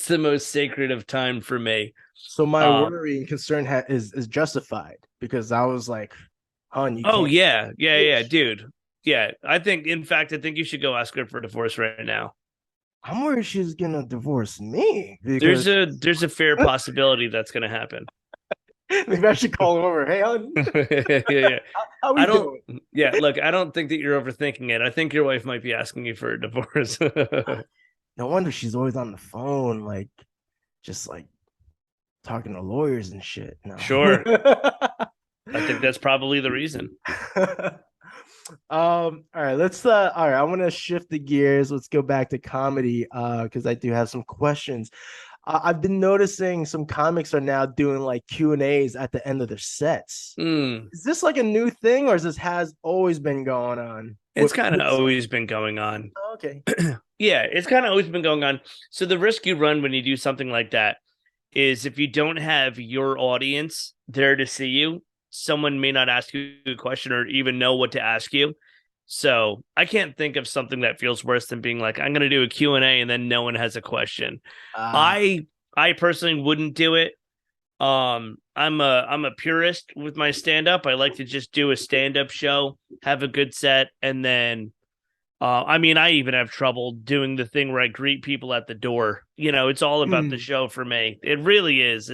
the most sacred of time for me. So my worry and concern is justified, because I was like, "Hon, you can't." Yeah, dude. Yeah, I think you should go ask her for divorce right now. I'm worried she's gonna divorce me. There's a fair possibility that's gonna happen. Maybe I should call him over. Hey, hon. Yeah. How we doing? Yeah, look, I don't think that you're overthinking it. I think your wife might be asking you for a divorce. No wonder she's always on the phone, like just like talking to lawyers and shit. No. Sure. I think that's probably the reason. All right, I want to shift the gears. Let's go back to comedy, because I do have some questions. I've been noticing some comics are now doing like Q&As at the end of their sets. Is this like a new thing, or is this has always been going on? It's kind of always been going on. Oh, okay. Yeah, it's kind of always been going on. So the risk you run when you do something like that is if you don't have your audience there to see you, someone may not ask you a question or even know what to ask you. So I can't think of something that feels worse than being like, I'm going to do a Q&A and then no one has a question. I personally wouldn't do it. I'm a purist with my stand-up. I like to just do a stand-up show, have a good set, and then I even have trouble doing the thing where I greet people at the door. It's all about the show for me. It really is.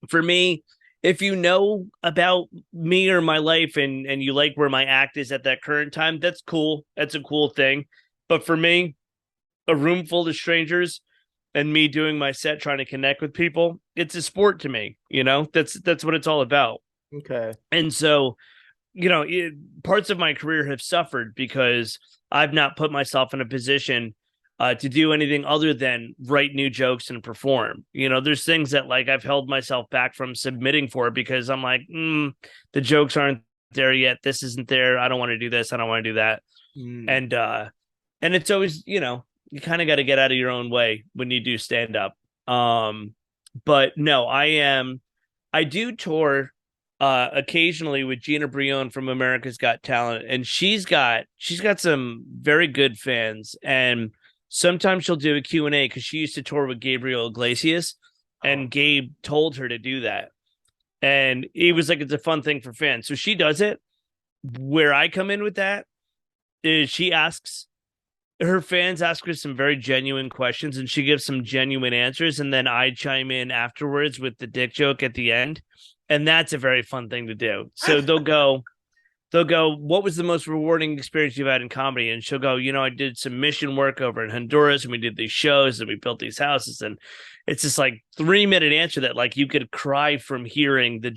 For me, if you know about me or my life and you like where my act is at that current time, that's cool. That's a cool thing. But for me, a room full of strangers, and me doing my set, trying to connect with people, it's a sport to me. That's what it's all about. Okay. And so, parts of my career have suffered because I've not put myself in a position to do anything other than write new jokes and perform. There's things that like I've held myself back from submitting for because I'm like, the jokes aren't there yet. This isn't there. I don't want to do this. I don't want to do that. And it's always, you kind of got to get out of your own way when you do stand up. But no, I do tour occasionally with Gina Brion from America's Got Talent, and she's got some very good fans, and sometimes she'll do a Q&A because she used to tour with Gabriel Iglesias, and Gabe told her to do that, and he was like, it's a fun thing for fans, so she does it. Where I come in with that is her fans ask her some very genuine questions, and she gives some genuine answers, and then I chime in afterwards with the dick joke at the end. And that's a very fun thing to do. So they'll go, what was the most rewarding experience you've had in comedy? And she'll go, I did some mission work over in Honduras, and we did these shows, and we built these houses. And it's just like 3-minute answer that like you could cry from hearing the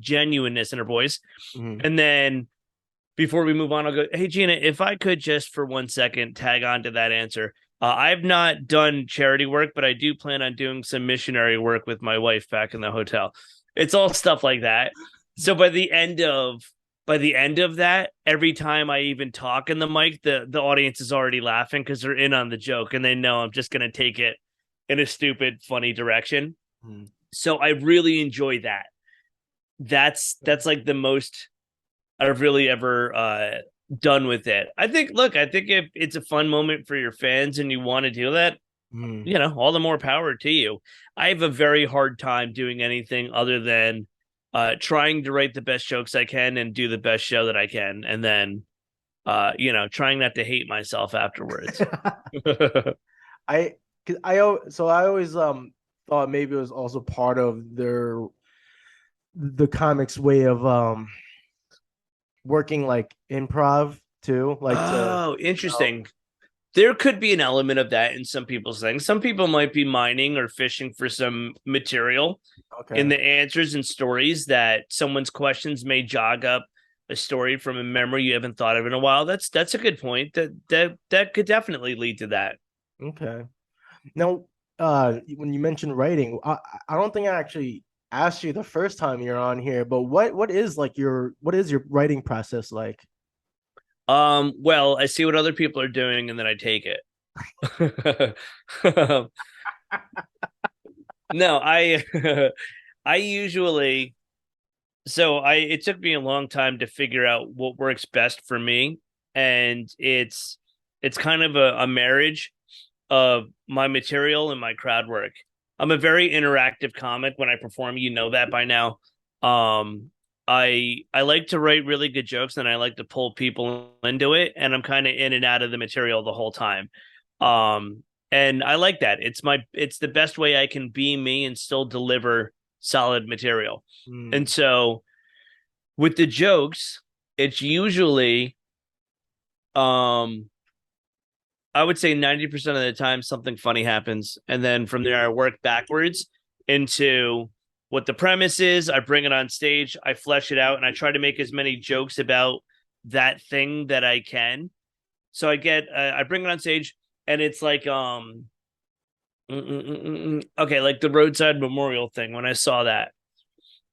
genuineness in her voice. Mm-hmm. And then before we move on, I'll go, hey, Gina, if I could just for 1 second tag on to that answer. I've not done charity work, but I do plan on doing some missionary work with my wife back in the hotel. It's all stuff like that. So by the end of that, every time I even talk in the mic, the audience is already laughing because they're in on the joke and they know I'm just going to take it in a stupid, funny direction. So I really enjoy that. That's like the most I've really ever done with it. I think if it's a fun moment for your fans and you want to do that, all the more power to you. I have a very hard time doing anything other than trying to write the best jokes I can and do the best show that I can, and then trying not to hate myself afterwards. I always thought maybe it was also part of the comics way of working like improv too, like interesting. There could be an element of that in some people's things. Some people might be mining or fishing for some material in the answers and stories that someone's questions may jog up a story from a memory you haven't thought of in a while. That's a good point. That could definitely lead to that. Okay. Now, when you mentioned writing, I don't think I actually asked you the first time you're on here, but what is your writing process like? Well, I see what other people are doing and then I take it. No, I usually, it took me a long time to figure out what works best for me. And it's kind of a marriage of my material and my crowd work. I'm a very interactive comic when I perform. You know that by now. I like to write really good jokes and I like to pull people into it, and I'm kind of in and out of the material the whole time. And I like that. It's the best way I can be me and still deliver solid material. And so with the jokes, it's usually I would say 90% of the time something funny happens. And then from there, I work backwards into what the premise is. I bring it on stage, I flesh it out, and I try to make as many jokes about that thing that I can. So I bring it on stage, and it's like, okay, like the roadside memorial thing. When I saw that,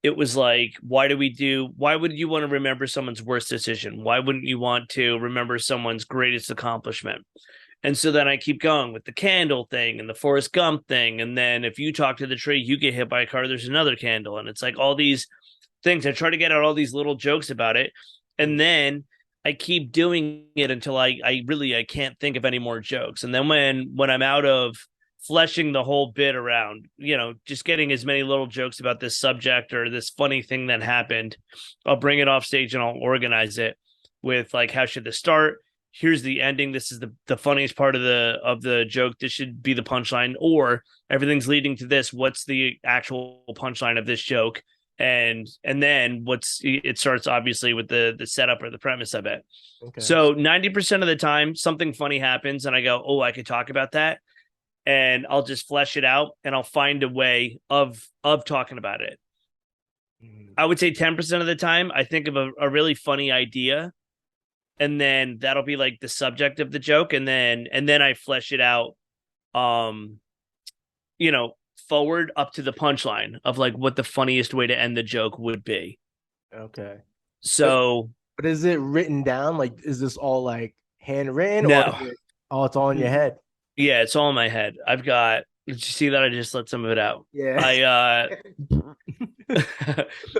it was like, why would you want to remember someone's worst decision? Why wouldn't you want to remember someone's greatest accomplishment? And so then I keep going with the candle thing and the Forrest Gump thing. And then if you talk to the tree, you get hit by a car, there's another candle. And it's like all these things. I try to get out all these little jokes about it. And then I keep doing it until I can't think of any more jokes. And then when I'm out of fleshing the whole bit around, just getting as many little jokes about this subject or this funny thing that happened, I'll bring it off stage and I'll organize it with like, how should this start? Here's the ending. This is the funniest part of the joke. This should be the punchline, or everything's leading to this. What's the actual punchline of this joke? And then it starts obviously with the setup or the premise of it. Okay. So 90% of the time something funny happens and I go, oh, I could talk about that. and I'll just flesh it out, and I'll find a way of talking about it. I would say 10% of the time I think of a really funny idea, and then that'll be like the subject of the joke, and then I flesh it out, um forward up to the punchline of like what the funniest way to end the joke would be. Okay. So, but is it written down? Like, is this all like handwritten, or no. is it, oh, it's all in your head? Yeah, it's all in my head. I've got, did you see that? I just let some of it out. Yeah. Yeah,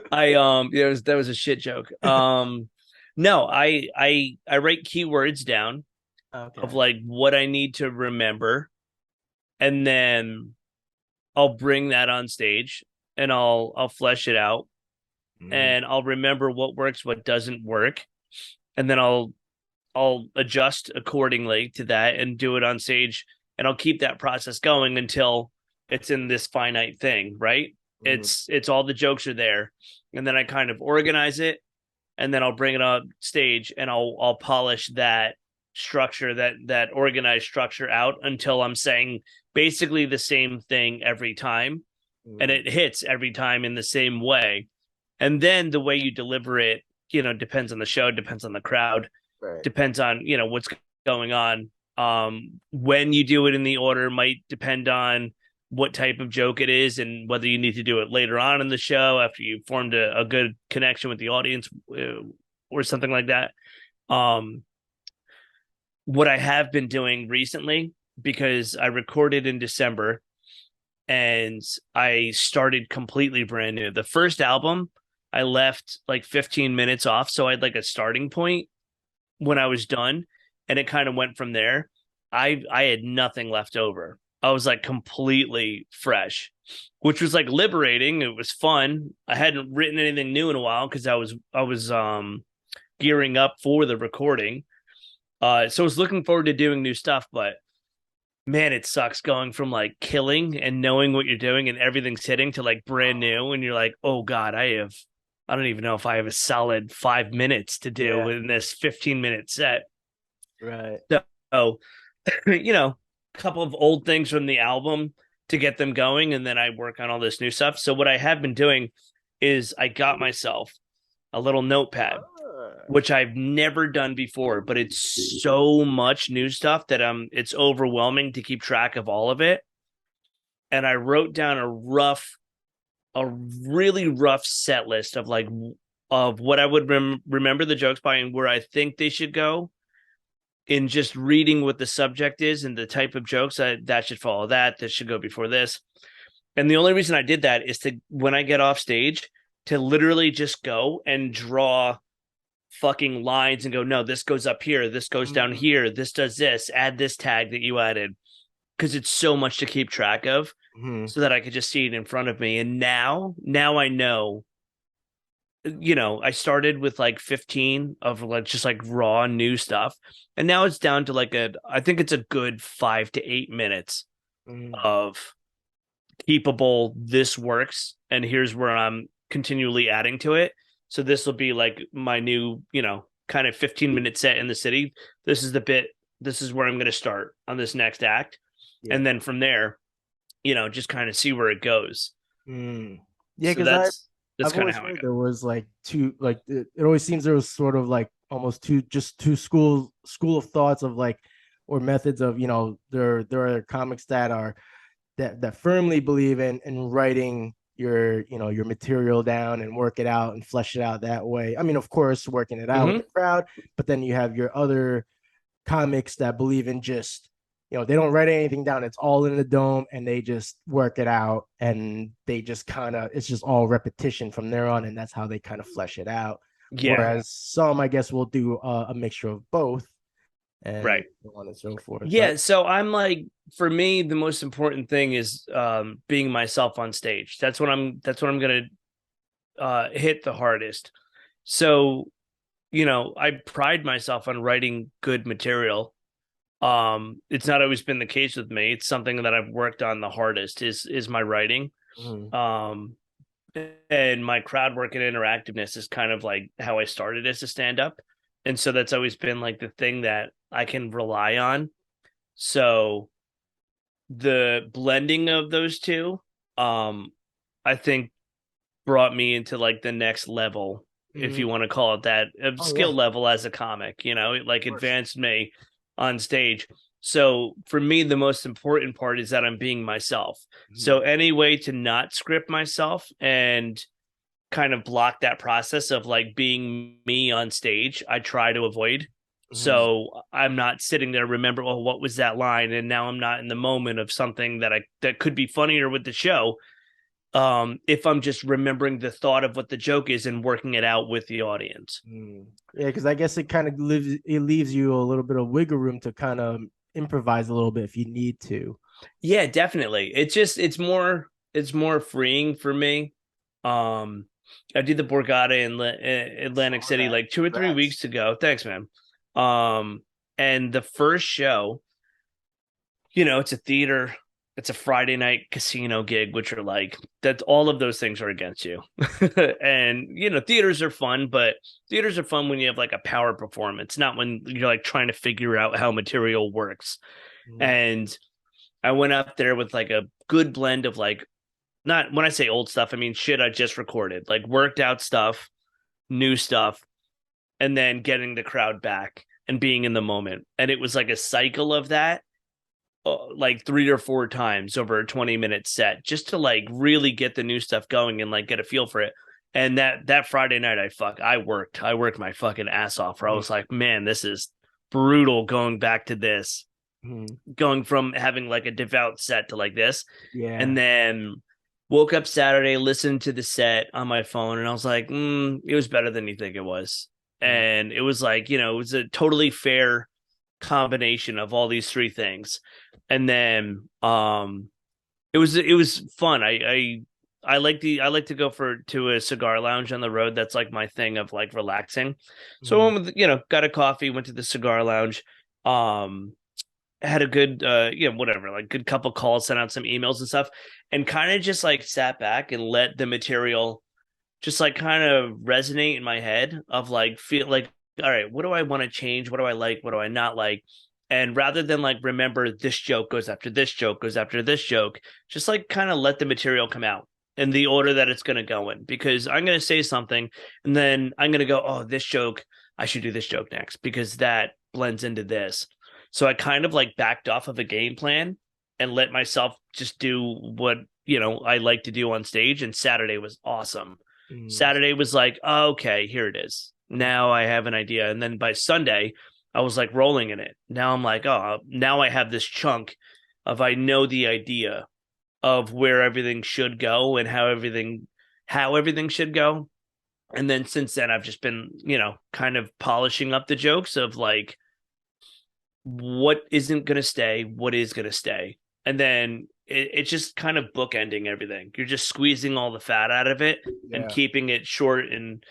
that was a shit joke. No, I write keywords down of Okay. like what I need to remember, and then I'll bring that on stage, and I'll flesh it out, and I'll remember what works, what doesn't work, and then I'll adjust accordingly to that and do it on stage, and I'll keep that process going until it's in this finite thing, right? It's all the jokes are there, and then I kind of organize it, and then I'll bring it on stage, and I'll polish that structure, that organized structure out until I'm saying basically the same thing every time, and it hits every time in the same way. And then the way you deliver it, depends on the show, depends on the crowd, Right. depends on what's going on. When you do it in the order might depend on what type of joke it is, and whether you need to do it later on in the show after you formed a good connection with the audience, or something like that. What I have been doing recently, because I recorded in December and I started completely brand new. The first album, I left like 15 minutes off, so I had like a starting point when I was done, and it kind of went from there. I had nothing left over. I was like completely fresh, which was like liberating. It was fun. I hadn't written anything new in a while because I was gearing up for the recording. So I was looking forward to doing new stuff, but man, it sucks going from like killing and knowing what you're doing and everything's hitting to like brand new, and you're like, oh God, I don't even know if I have a solid 5 minutes to do in this 15-minute set. Right. So, a couple of old things from the album to get them going, and then I work on all this new stuff. So what I have been doing is I got myself a little notepad, which I've never done before, but it's so much new stuff that it's overwhelming to keep track of all of it. And I wrote down a really rough set list of like of what I would remember the jokes by, and where I think they should go, in just reading what the subject is and the type of jokes that should follow that should go before this. And the only reason I did that is to, when I get off stage, to literally just go and draw fucking lines and go, no, this goes up here, this goes down here, this does this, add this tag that you added, because it's so much to keep track of, so that I could just see it in front of me. And now I know, I started with like 15 of like just like raw new stuff, and now it's down to like I think it's a good 5 to 8 minutes of keepable, this works, and here's where I'm continually adding to it. So this will be like my new, kind of 15-minute set in the city. This is the bit. This is where I'm going to start on this next act. Yeah. And then from there, just kind of see where it goes. Yeah, because so I've always heard there was like two, like it always seems there was sort of like almost two school of thoughts of like, or methods of, there are comics that are that firmly believe in writing your material down and work it out and flesh it out that way. I mean, of course, working it out with the crowd, but then you have your other comics that believe in just, they don't write anything down. It's all in the dome, and they just work it out, and they just kind of, it's just all repetition from there on, and that's how they kind of flesh it out. Yeah. Whereas some, I guess, will do a mixture of both, and right, so on and so forth. Yeah, so I'm like, for me, the most important thing is being myself on stage. That's what I'm gonna hit the hardest. So, I pride myself on writing good material. It's not always been the case with me. It's something that I've worked on the hardest is my writing. And my crowd work and interactiveness is kind of like how I started as a stand-up. And so that's always been like the thing that I can rely on. So the blending of those two, I think brought me into like the next level, if you want to call it that, of skill level as a comic. You know, it like advanced me on stage. So for me, the most important part is that I'm being myself. So any way to not script myself and kind of block that process of like being me on stage, I try to avoid. So I'm not sitting there remember, oh, what was that line? And now I'm not in the moment of something that could be funnier with the show. If I'm just remembering the thought of what the joke is and working it out with the audience. Yeah, because I guess it kind of leaves you a little bit of wiggle room to kind of improvise a little bit if you need to. Yeah, definitely. It's more freeing for me. I did the Borgata in Atlantic City like 2 or 3 weeks ago. Thanks, man. And the first show, you know, it's a theater, it's a Friday night casino gig, which are like that. All of those things are against you. And, you know, theaters are fun, but theaters are fun when you have like a power performance, not when you're like trying to figure out how material works. And I went up there with like a good blend of like, not when I say old stuff, I mean shit I just recorded, like worked out stuff, new stuff, and then getting the crowd back and being in the moment. And it was like a cycle of that, like 3 or 4 times over a 20-minute set, just to like really get the new stuff going and like get a feel for it. And that Friday night, I worked my fucking ass off. Where I was like, man, this is brutal. Going back to this, going from having like a devout set to like this, and then woke up Saturday, listened to the set on my phone, and I was like, it was better than you think it was. And it was like, you know, it was a totally fair combination of all these 3 things. And then it was fun. I like to go to a cigar lounge on the road. That's like my thing of like relaxing. So I went with, you know, got a coffee, went to the cigar lounge, had a good whatever, like good couple calls, sent out some emails and stuff, and kind of just like sat back and let the material just like kind of resonate in my head of like feel like, all right, what do I want to change? What do I like? What do I not like? And rather than like remember this joke goes after this joke goes after this joke, just like kind of let the material come out in the order that it's going to go in, because I'm going to say something and then I'm going to go, oh, this joke, I should do this joke next because that blends into this. So I kind of like backed off of a game plan and let myself just do what, you know, I like to do on stage. And Saturday was awesome. Saturday was like, oh, okay, here it is. Now I have an idea. And then by Sunday, I was like rolling in it. Now I'm like, oh, now I have this chunk of, I know the idea of where everything should go and how everything should go. And then since then, I've just been, you know, kind of polishing up the jokes of like, what isn't going to stay, what is going to stay. And then it's just kind of bookending everything. You're just squeezing all the fat out of it and keeping it short and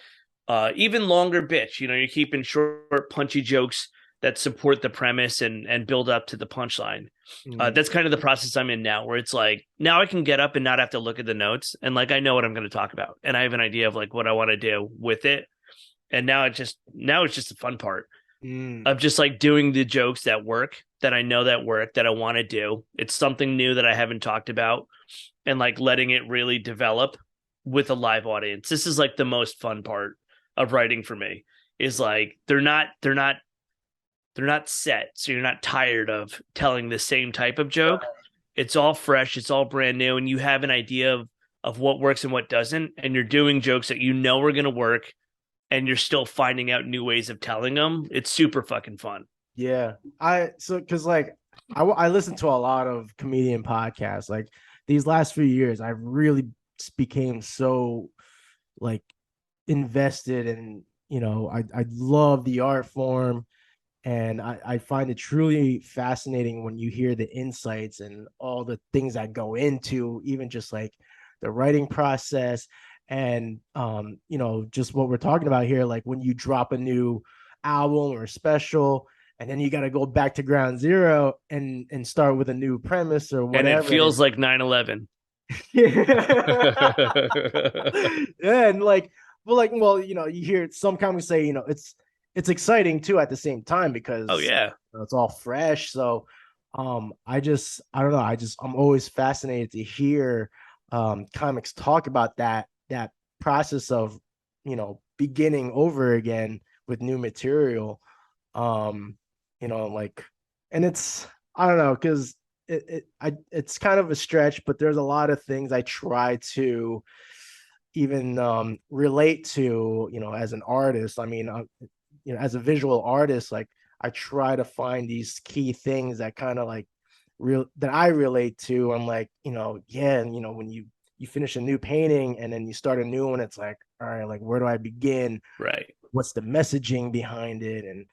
even longer bits. You know, you're keeping short, punchy jokes that support the premise and build up to the punchline. That's kind of the process I'm in now, where it's like, now I can get up and not have to look at the notes. And like, I know what I'm going to talk about. And I have an idea of like what I want to do with it. And now it's just the fun part of just like doing the jokes that work, that I know that work, that I want to do. It's something new that I haven't talked about, and like letting it really develop with a live audience. This is like the most fun part of writing for me, is like, they're not set. So you're not tired of telling the same type of joke. It's all fresh. It's all brand new. And you have an idea of what works and what doesn't. And you're doing jokes that you know are going to work, and you're still finding out new ways of telling them. It's super fucking fun. Yeah. Cause like I listen to a lot of comedian podcasts. Like these last few years, I really became so like invested in, you know, I love the art form, and I find it truly fascinating when you hear the insights and all the things that go into even just like the writing process. And you know, just what we're talking about here, like when you drop a new album or special, and then you got to go back to ground zero and start with a new premise or whatever. And it feels like 9/11. Yeah, and like, well, you know, you hear some comics say, you know, it's exciting too at the same time, because oh yeah, you know, it's all fresh. So I don't know, I'm always fascinated to hear comics talk about that process of, beginning over again with new material. um like, and it's, I don't know, because it's kind of a stretch, but there's a lot of things I try to even relate to, as an artist. I mean, as a visual artist, like, I try to find these key things that kind of like real that I relate to. I'm like, yeah, and when you finish a new painting and then you start a new one, it's like, all right, like, where do I begin? Right. What's the messaging behind it? And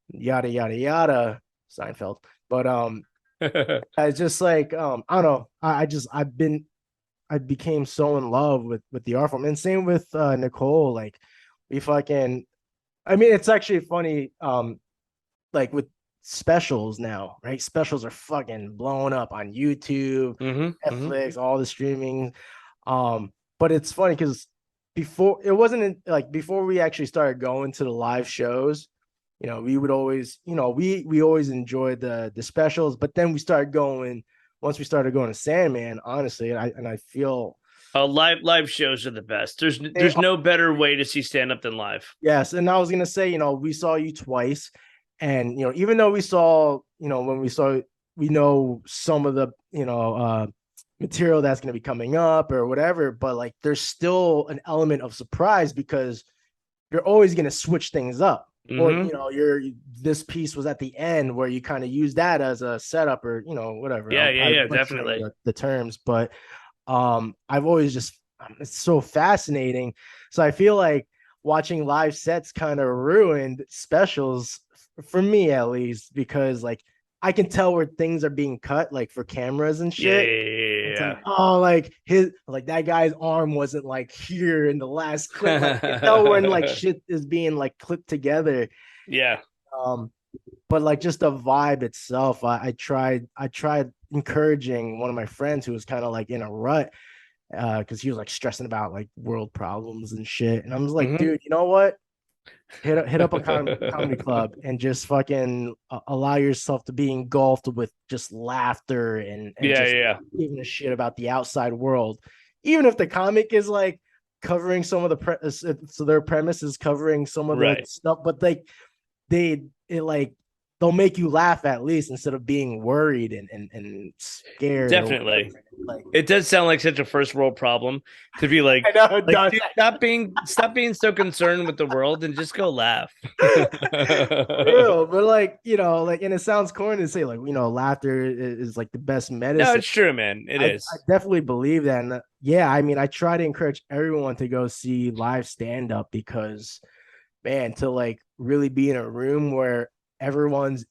yada yada yada, Seinfeld. But I just like, I don't know. I became so in love with the art form, and same with Nicole. Like, we fucking. I mean, it's actually funny. Like, with specials now, right? Specials are fucking blowing up on YouTube, Netflix, all the streaming. But it's funny because before, it wasn't like before we actually started going to the live shows. We would always, we always enjoyed the specials, but then we started going once we started going to Sandman, honestly, and I feel Live shows are the best. they There's no better way to see stand up than live. yes, and I was gonna say, we saw you twice, and even though we saw, when we saw, we know some of the, material that's gonna be coming up or whatever, but like, there's still an element of surprise because you're always gonna switch things up. Or this piece was at the end where you kind of use that as a setup, or whatever. Yeah, definitely. The terms, but I've always just, it's so fascinating. So I feel like watching live sets kind of ruined specials for me, at least, because like, I can tell where things are being cut, like for cameras and shit. It's like, oh, like that guy's arm wasn't like here in the last clip. Like, you know, when like shit is being like clipped together. Yeah. Um, but like, just the vibe itself, I tried encouraging one of my friends who was kind of like in a rut, because he was like stressing about like world problems and shit. And I was like, dude, you know what? Hit up a comedy club and just fucking allow yourself to be engulfed with just laughter and just giving a shit about the outside world, even if the comic is like covering some of the so their premise is covering some of the stuff, but like, like, they'll make you laugh at least, instead of being worried and scared. Definitely. Like, it does sound like such a first world problem to be like, dude, stop being so concerned with the world and just go laugh. Real, but like, like, and it sounds corny to say, like, laughter is like the best medicine. No, it's true, man. It is. I definitely believe that. And yeah, I mean, I try to encourage everyone to go see live stand up because, man, to like really be in a room where everyone's,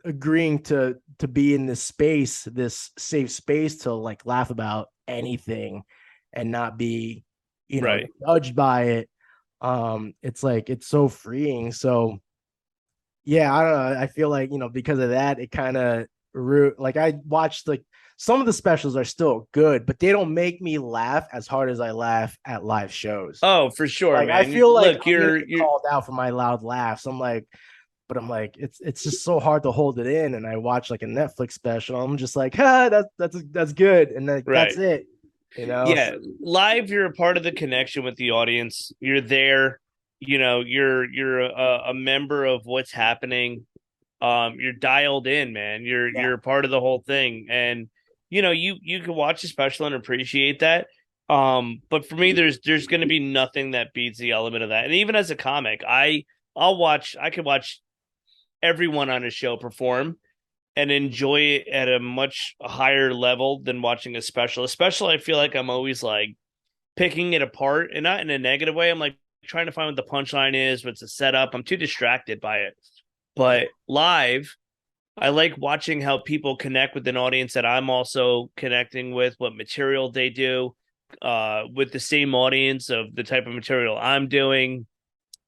agreeing to be in this space, this safe space to like laugh about anything and not be, judged by it. It's like, it's so freeing. So yeah, I don't know. I feel like, because of that, it kind of like, I watched like some of the specials are still good, but they don't make me laugh as hard as I laugh at live shows. Oh, for sure, like, man. I feel like, look, you're called out for my loud laughs. I'm like, it's just so hard to hold it in. And I watch like a Netflix special, I'm just like, that's good, and then that's it. Yeah, live, you're a part of the connection with the audience. You're there. You're a member of what's happening. You're dialed in, man. You're a part of the whole thing, and you can watch a special and appreciate that. But for me, there's going to be nothing that beats the element of that. And even as a comic, I could watch everyone on a show perform and enjoy it at a much higher level than watching a special. A special, I feel like I'm always like picking it apart, and not in a negative way. I'm like trying to find what the punchline is, what's the setup. I'm too distracted by it. But live, I like watching how people connect with an audience that I'm also connecting with, what material they do, with the same audience of the type of material I'm doing,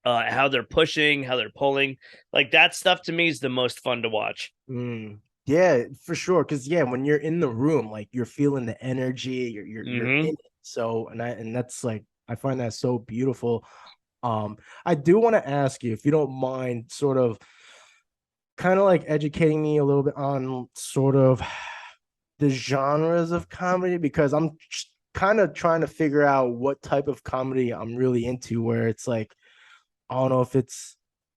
how they're pushing, how they're pulling. Like, that stuff to me is the most fun to watch. Yeah, for sure. Because yeah, when you're in the room, like, you're feeling the energy, you're in it. So, and that's like, I find that so beautiful. I do want to ask you, if you don't mind, sort of kind of like educating me a little bit on sort of the genres of comedy because I'm kind of trying to figure out what type of comedy I'm really into, where it's like I don't know if it's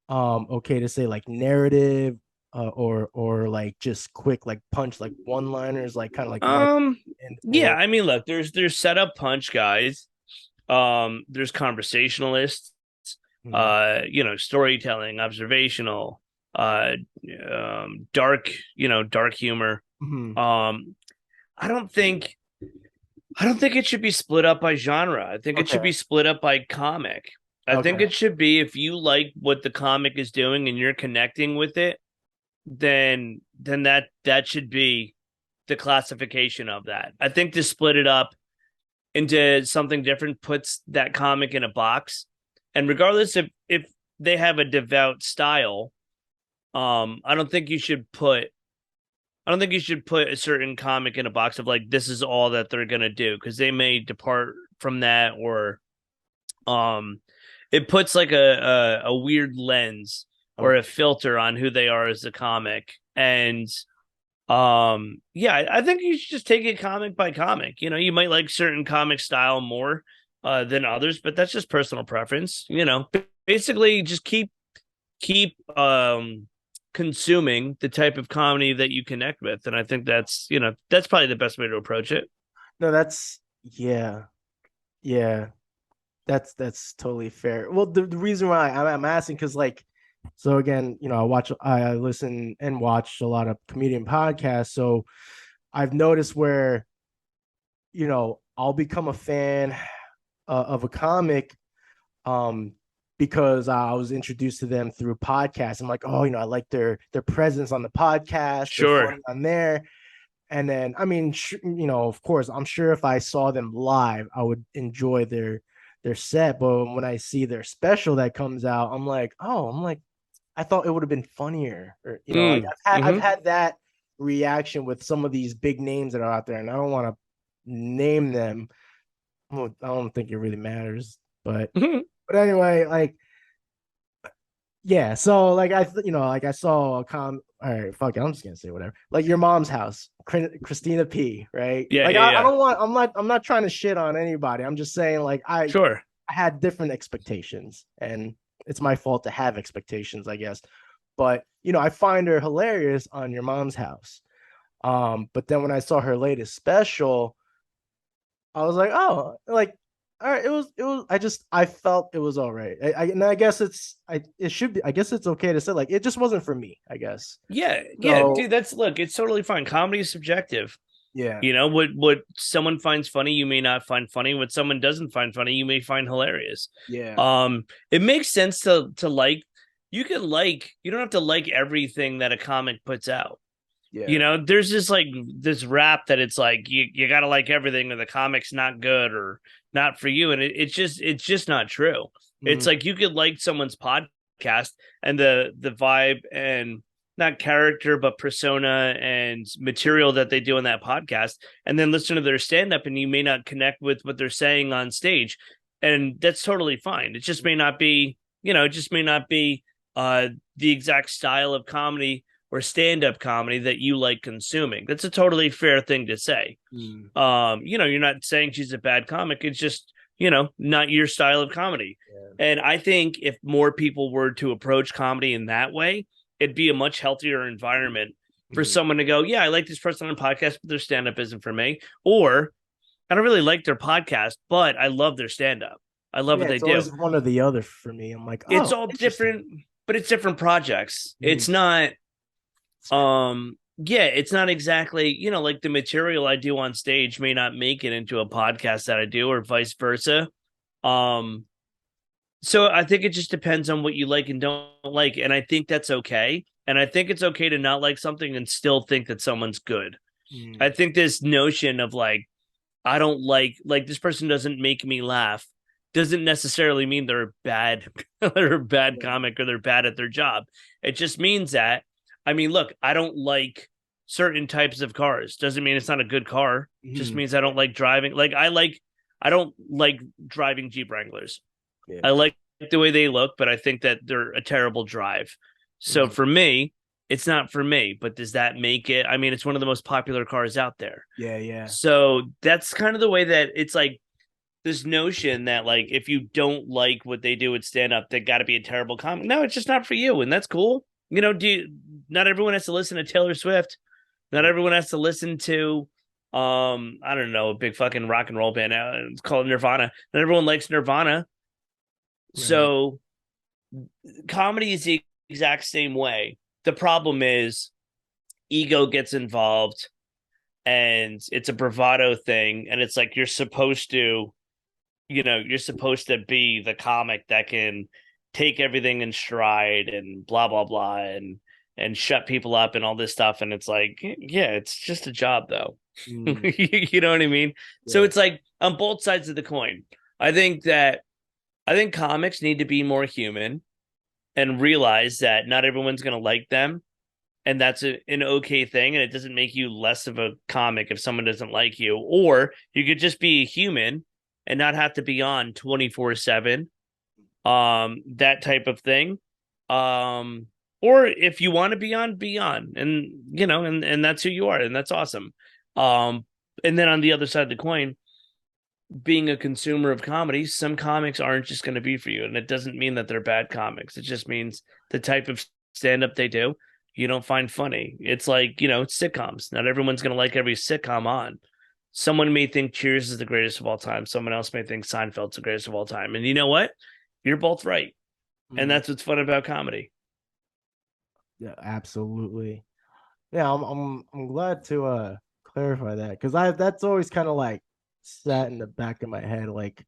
okay to say like narrative or like just quick like punch like one liners like kind of like Mark and Yeah, or I mean, look, there's setup punch guys. There's conversationalists, Mhm. storytelling, observational, uh, dark, dark humor. Mhm. Um, I don't think I don't think it should be split up by genre. I think it should Okay. be split up by comic. I think Okay. it should be if you like what the comic is doing and you're connecting with it, then that should be the classification of that. I think to split it up into something different puts that comic in a box. And regardless if they have a devout style, I don't think you should put a certain comic in a box of like this is all that they're gonna do because they may depart from that or um it puts like a weird lens or a Okay. filter on who they are as a comic. And yeah, I think you should just take it comic by comic. You might like certain comic style more than others, but that's just personal preference. Basically just keep consuming the type of comedy that you connect with. And I think that's probably the best way to approach it. No, that's yeah. Yeah. That's totally fair. Well, the reason why I'm asking because like so again, I listen and watch a lot of comedian podcasts. So I've noticed where, I'll become a fan of a comic um because I was introduced to them through podcasts. I'm like, oh, I like their presence on the podcast. They're Sure. funny on there. And then, I mean, of course, I'm sure if I saw them live, I would enjoy their set. But when I see their special that comes out, I'm like, I thought it would have been funnier. Or, like I've Mm-hmm. had that reaction with some of these big names that are out there, and I don't want to name them. I don't think it really matters. But Mm-hmm. but anyway, like yeah, so like like I saw a all right, fuck it, I'm just gonna say whatever. Like your mom's house, Christina P, right? Yeah, Like yeah, I yeah. don't want I'm not trying to shit on anybody. I'm just saying like Sure. I had different expectations and it's my fault to have expectations, I guess. But I find her hilarious on your mom's house. But then when I saw her latest special, I was like, oh, like, all right, I felt it was all right. And I guess it should be, I guess it's okay to say, like, it just wasn't for me, I guess. Yeah, yeah, So, dude, look, it's totally fine. Comedy is subjective. yeah, What someone finds funny, you may not find funny. What someone doesn't find funny, you may find hilarious. yeah, It makes sense to like. You don't have to like everything that a comic puts out. yeah. There's just like this rap that it's like you gotta like everything or the comic's not good or not for you. And it's just not true. It's Mhm. like you could like someone's podcast and the vibe and not character, but persona and material that they do in that podcast, and then listen to their stand-up and you may not connect with what they're saying on stage. And that's totally fine. It just may not be the exact style of comedy or stand-up comedy that you like consuming. That's a totally fair thing to say. Mm. You're not saying she's a bad comic. It's just, not your style of comedy. Yeah. And I think if more people were to approach comedy in that way, it'd be a much healthier environment for Mhm. someone to go, yeah, I like this person on a podcast, but their stand-up isn't for me. Or I don't really like their podcast, but I love their stand-up. I love Yeah, what they it's do. always one or the other for me. I'm like, It's oh, all interesting. different, but it's different projects. Mhm. It's not yeah, it's not exactly, like the material I do on stage may not make it into a podcast that I do or vice versa. Um so I think it just depends on what you like and don't like, and I think that's okay. And I think it's okay to not like something and still think that someone's good. I Mm. think this notion of like I don't like this person doesn't make me laugh doesn't necessarily mean they're bad they're a bad Yeah. comic or they're bad at their job. It just means that I mean, look, I don't like certain types of cars. Doesn't mean it's not a good car. Just Mhm. means I don't like driving. I don't like driving Jeep Wranglers. I Yeah. like the way they look, but I think that they're a terrible drive. So Mhm. for me, it's not for me. But does that make it? I mean, it's one of the most popular cars out there. Yeah. So that's kind of the way that it's like this notion that like if you don't like what they do with stand up, they got to be a terrible comic. No, it's just not for you, and that's cool. Not everyone has to listen to Taylor Swift. Not everyone has to listen to I don't know, a big fucking rock and roll band. It's called Nirvana. Not everyone likes Nirvana. Right. So comedy is the exact same way. The problem is ego gets involved and it's a bravado thing, and it's like you're supposed to be the comic that can take everything in stride and blah blah blah and shut people up and all this stuff. And it's like, yeah, it's just a job though. You know what I mean? Yeah. So it's like on both sides of the coin. I think comics need to be more human and realize that not everyone's going to like them. And that's an okay thing. And it doesn't make you less of a comic if someone doesn't like you. Or you could just be a human and not have to be on 24/7. That type of thing. Or if you want to be on. And and that's who you are, and that's awesome. And then on the other side of the coin, being a consumer of comedy, some comics aren't just going to be for you. And it doesn't mean that they're bad comics. It just means the type of stand-up they do, you don't find funny. It's like, it's sitcoms. Not everyone's going to like every sitcom on. Someone may think Cheers is the greatest of all time. Someone else may think Seinfeld's the greatest of all time. And you know what? You're both right. And that's what's fun about comedy. Yeah, absolutely. Yeah, I'm glad to clarify that, because that's always kind of like sat in the back of my head, like,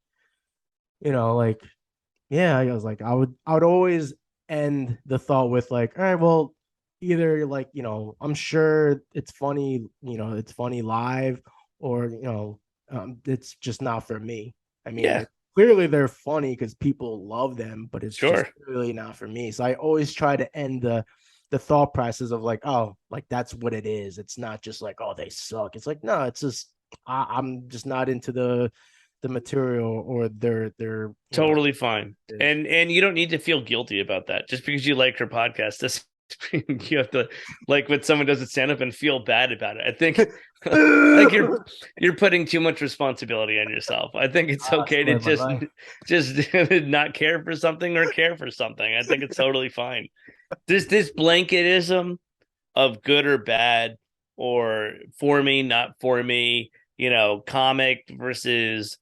yeah, I was like, I would always end the thought with like, all right, well, either like, I'm sure it's funny, it's funny live, or it's just not for me. I mean, Yeah. like, clearly they're funny because people love them, but it's Sure. just really not for me. So I always try to end the thought process of like, oh, like that's what it is. It's not just like, oh, they suck. It's like, no, it's just I'm just not into the material or their totally fine. And you don't need to feel guilty about that. Just because you like her podcast doesn't mean you have to like when someone does a stand up and feel bad about it. I think like you're putting too much responsibility on yourself. I think it's okay to just not care for something or care for something. I think it's totally fine. This blanketism of good or bad, or for me, not for me, comic versus,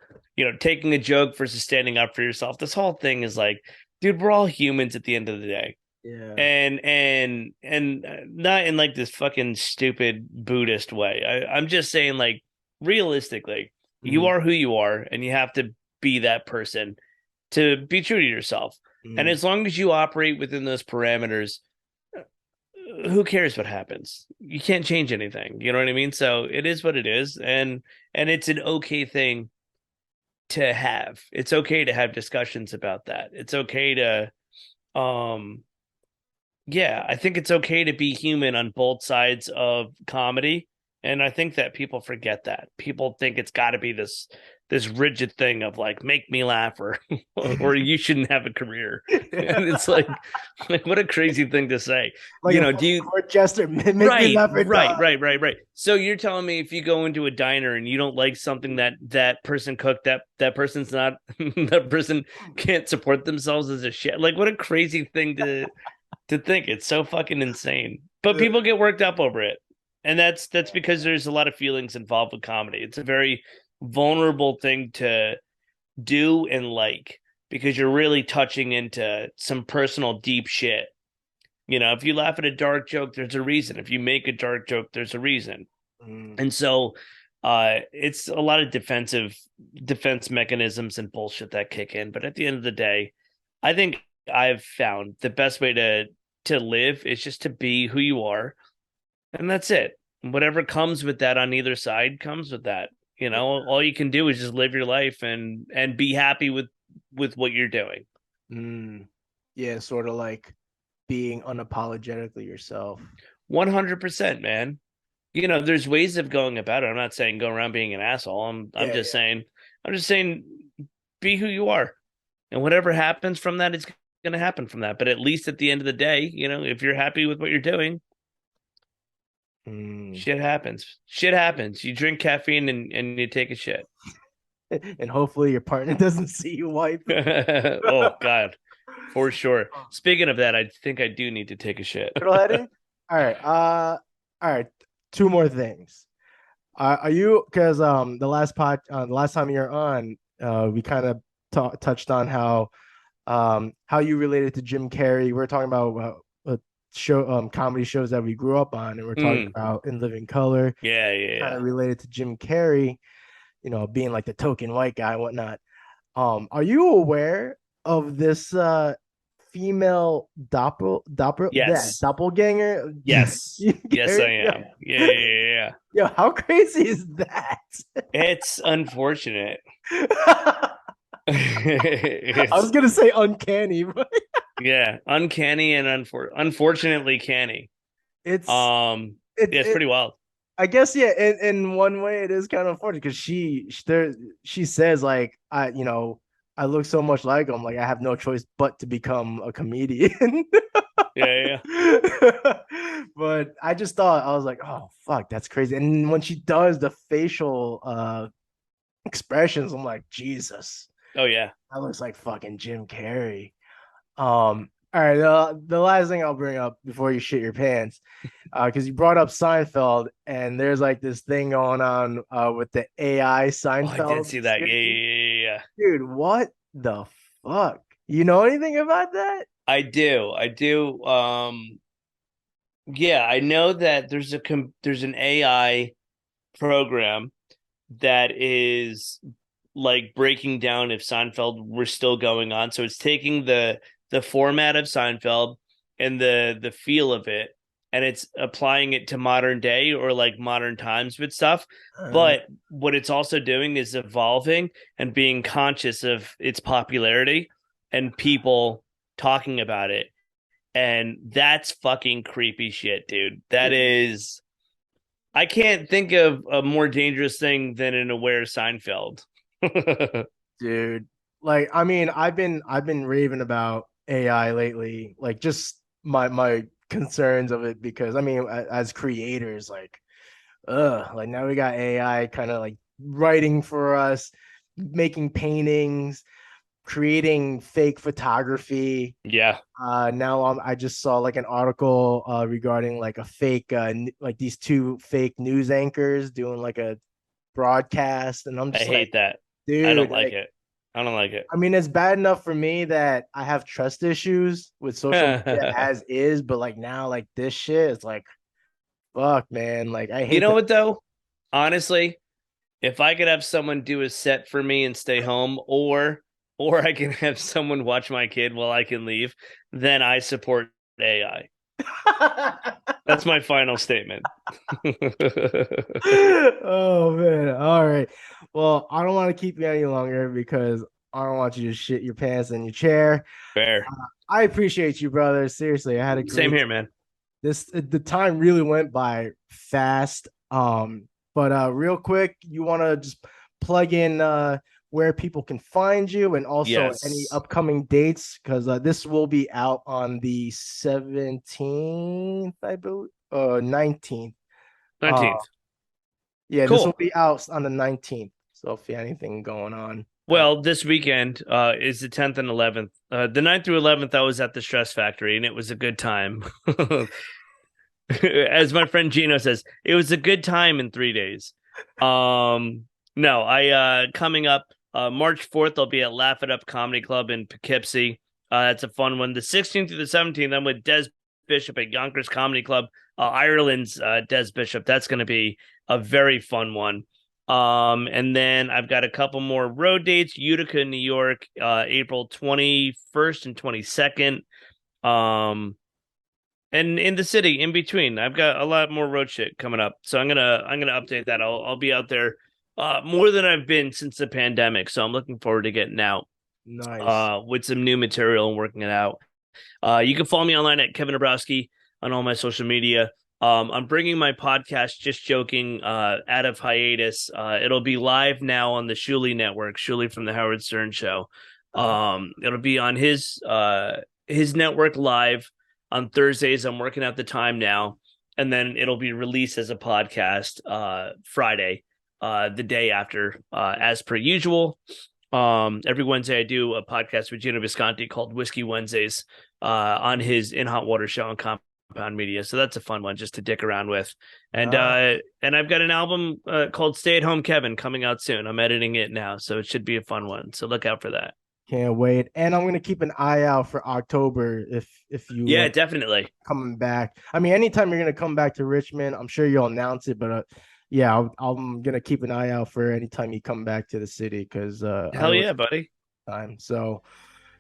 taking a joke versus standing up for yourself. This whole thing is like, dude, we're all humans at the end of the day. Yeah. And not in like this fucking stupid Buddhist way. I'm just saying, like, realistically, you are who you are, and you have to be that person to be true to yourself. And as long as you operate within those parameters, who cares what happens? You can't change anything. You know what I mean? So it is what it is. And it's an okay thing to have. It's okay to have discussions about that. It's okay to, I think it's okay to be human on both sides of comedy. And I think that people forget that. People think it's got to be this rigid thing of like, make me laugh, or you shouldn't have a career. And it's like what a crazy thing to say. Like, do you Chester, make me laugh or die. Right. So you're telling me if you go into a diner and you don't like something that person cooked, that person's not that person can't support themselves as a chef. Like, what a crazy thing to think. It's so fucking insane. But people get worked up over it. And that's because there's a lot of feelings involved with comedy. It's a very vulnerable thing to do and like, because you're really touching into some personal deep shit. If you laugh at a dark joke, there's a reason. If you make a dark joke, there's a reason. And so it's a lot of defense mechanisms and bullshit that kick in. But at the end of the day, I think I've found the best way to live is just to be who you are. And that's it. Whatever comes with that on either side comes with that. All you can do is just live your life and be happy with what you're doing. Yeah, sort of like being unapologetically yourself. 100%, man. There's ways of going about it. I'm not saying go around being an asshole. I'm just saying be who you are. And whatever happens from that is going to happen from that. But at least at the end of the day, if you're happy with what you're doing, Shit happens. Shit happens. You drink caffeine and you take a shit. And hopefully your partner doesn't see you wipe. Oh God, for sure. Speaking of that, I think I do need to take a shit. All right. All right. Two more things. Are you, because the last time you were on, we kind of touched on how you related to Jim Carrey. We were talking about comedy shows that we grew up on, and we're talking about In Living Color. Yeah. Kind of related to Jim Carrey, being like the token white guy and whatnot. Are you aware of this female Yes. doppelganger? Yes. Yes, I am. Yeah. Yo, how crazy is that? It's unfortunate. I was gonna say uncanny, but yeah, uncanny and unfortunately canny. It's pretty wild. I guess, yeah. In one way, it is kind of unfortunate because she says like, I look so much like him, like I have no choice but to become a comedian. Yeah. But I just thought, I was like, oh fuck, that's crazy. And when she does the facial expressions, I'm like, Jesus. Oh yeah, that looks like fucking Jim Carrey. All right, the last thing I'll bring up before you shit your pants, because you brought up Seinfeld, and there's like this thing going on with the AI Seinfeld. I did see that. Yeah. Dude, what the fuck? You know anything about that? I do. Yeah, I know that there's an AI program that is like breaking down if Seinfeld were still going on. So it's taking the format of Seinfeld and the feel of it, and it's applying it to modern day or like modern times with stuff. But what it's also doing is evolving and being conscious of its popularity and people talking about it. And that's fucking creepy shit, dude. That is, I can't think of a more dangerous thing than an aware Seinfeld. Dude, like, I mean, I've been raving about AI lately, like just my concerns of it, because I mean, as creators, like now we got AI kind of like writing for us, making paintings, creating fake photography. Yeah. Now I just saw like an article regarding like a fake like these two fake news anchors doing like a broadcast, and I'm just I hate that. dude, I don't like it. I don't like it. I mean, it's bad enough for me that I have trust issues with social media as is, but like now, like this shit, it's like, fuck, man. Like I hate. You know what though? Honestly, if I could have someone do a set for me and stay home, or I can have someone watch my kid while I can leave, then I support AI. That's my final statement. Oh man. All right. Well, I don't want to keep you any longer because I don't want you to shit your pants in your chair. Fair. I appreciate you, brother. Seriously, I had a great Same here, man. The time really went by fast. But real quick, you want to just plug in where people can find you, and also any upcoming dates, because this will be out on the 17th, I believe, 19th. 19th. Yeah, cool. This will be out on the 19th. So if you have anything going on. Well, this weekend is the 10th and 11th. The 9th through 11th, I was at the Stress Factory, and it was a good time. As my friend Gino says, it was a good time in 3 days. No, I coming up March 4th, I'll be at Laugh It Up Comedy Club in Poughkeepsie. That's a fun one. The 16th through the 17th, I'm with Des Bishop at Yonkers Comedy Club, Ireland's Des Bishop. That's going to be a very fun one. And then I've got a couple more road dates: Utica, New York, April 21st and 22nd. And in the city in between, I've got a lot more road shit coming up. So I'm gonna update that. I'll be out there more than I've been since the pandemic. So I'm looking forward to getting out. Nice. With some new material and working it out. You can follow me online at Kevin Dombrowski on all my social media. I'm bringing my podcast, Just Joking, out of hiatus. It'll be live now on the Shuli Network, Shuli from the Howard Stern Show. It'll be on his network live on Thursdays. I'm working out the time now. and then it'll be released as a podcast Friday, the day after, as per usual. Every Wednesday I do a podcast with Gino Visconti called Whiskey Wednesdays on his In Hot Water show on Compound Media. So that's a fun one just to dick around with. And I've got an album called Stay at Home Kevin coming out soon. I'm editing it now, so it should be a fun one. So look out for that. Can't wait. And I'm gonna keep an eye out for October if you definitely coming back. I mean, anytime you're gonna come back to Richmond, I'm sure you'll announce it, but yeah, I'm gonna keep an eye out for anytime you come back to the city because hell yeah, buddy. So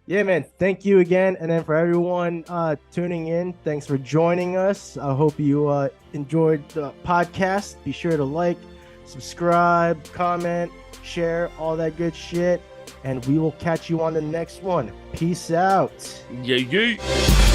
yeah, man, thank you again. And then for everyone tuning in, thanks for joining us. I hope you enjoyed the podcast. Be sure to like, subscribe, comment, share, all that good shit. And we will catch you on the next one. Peace out. Yeah.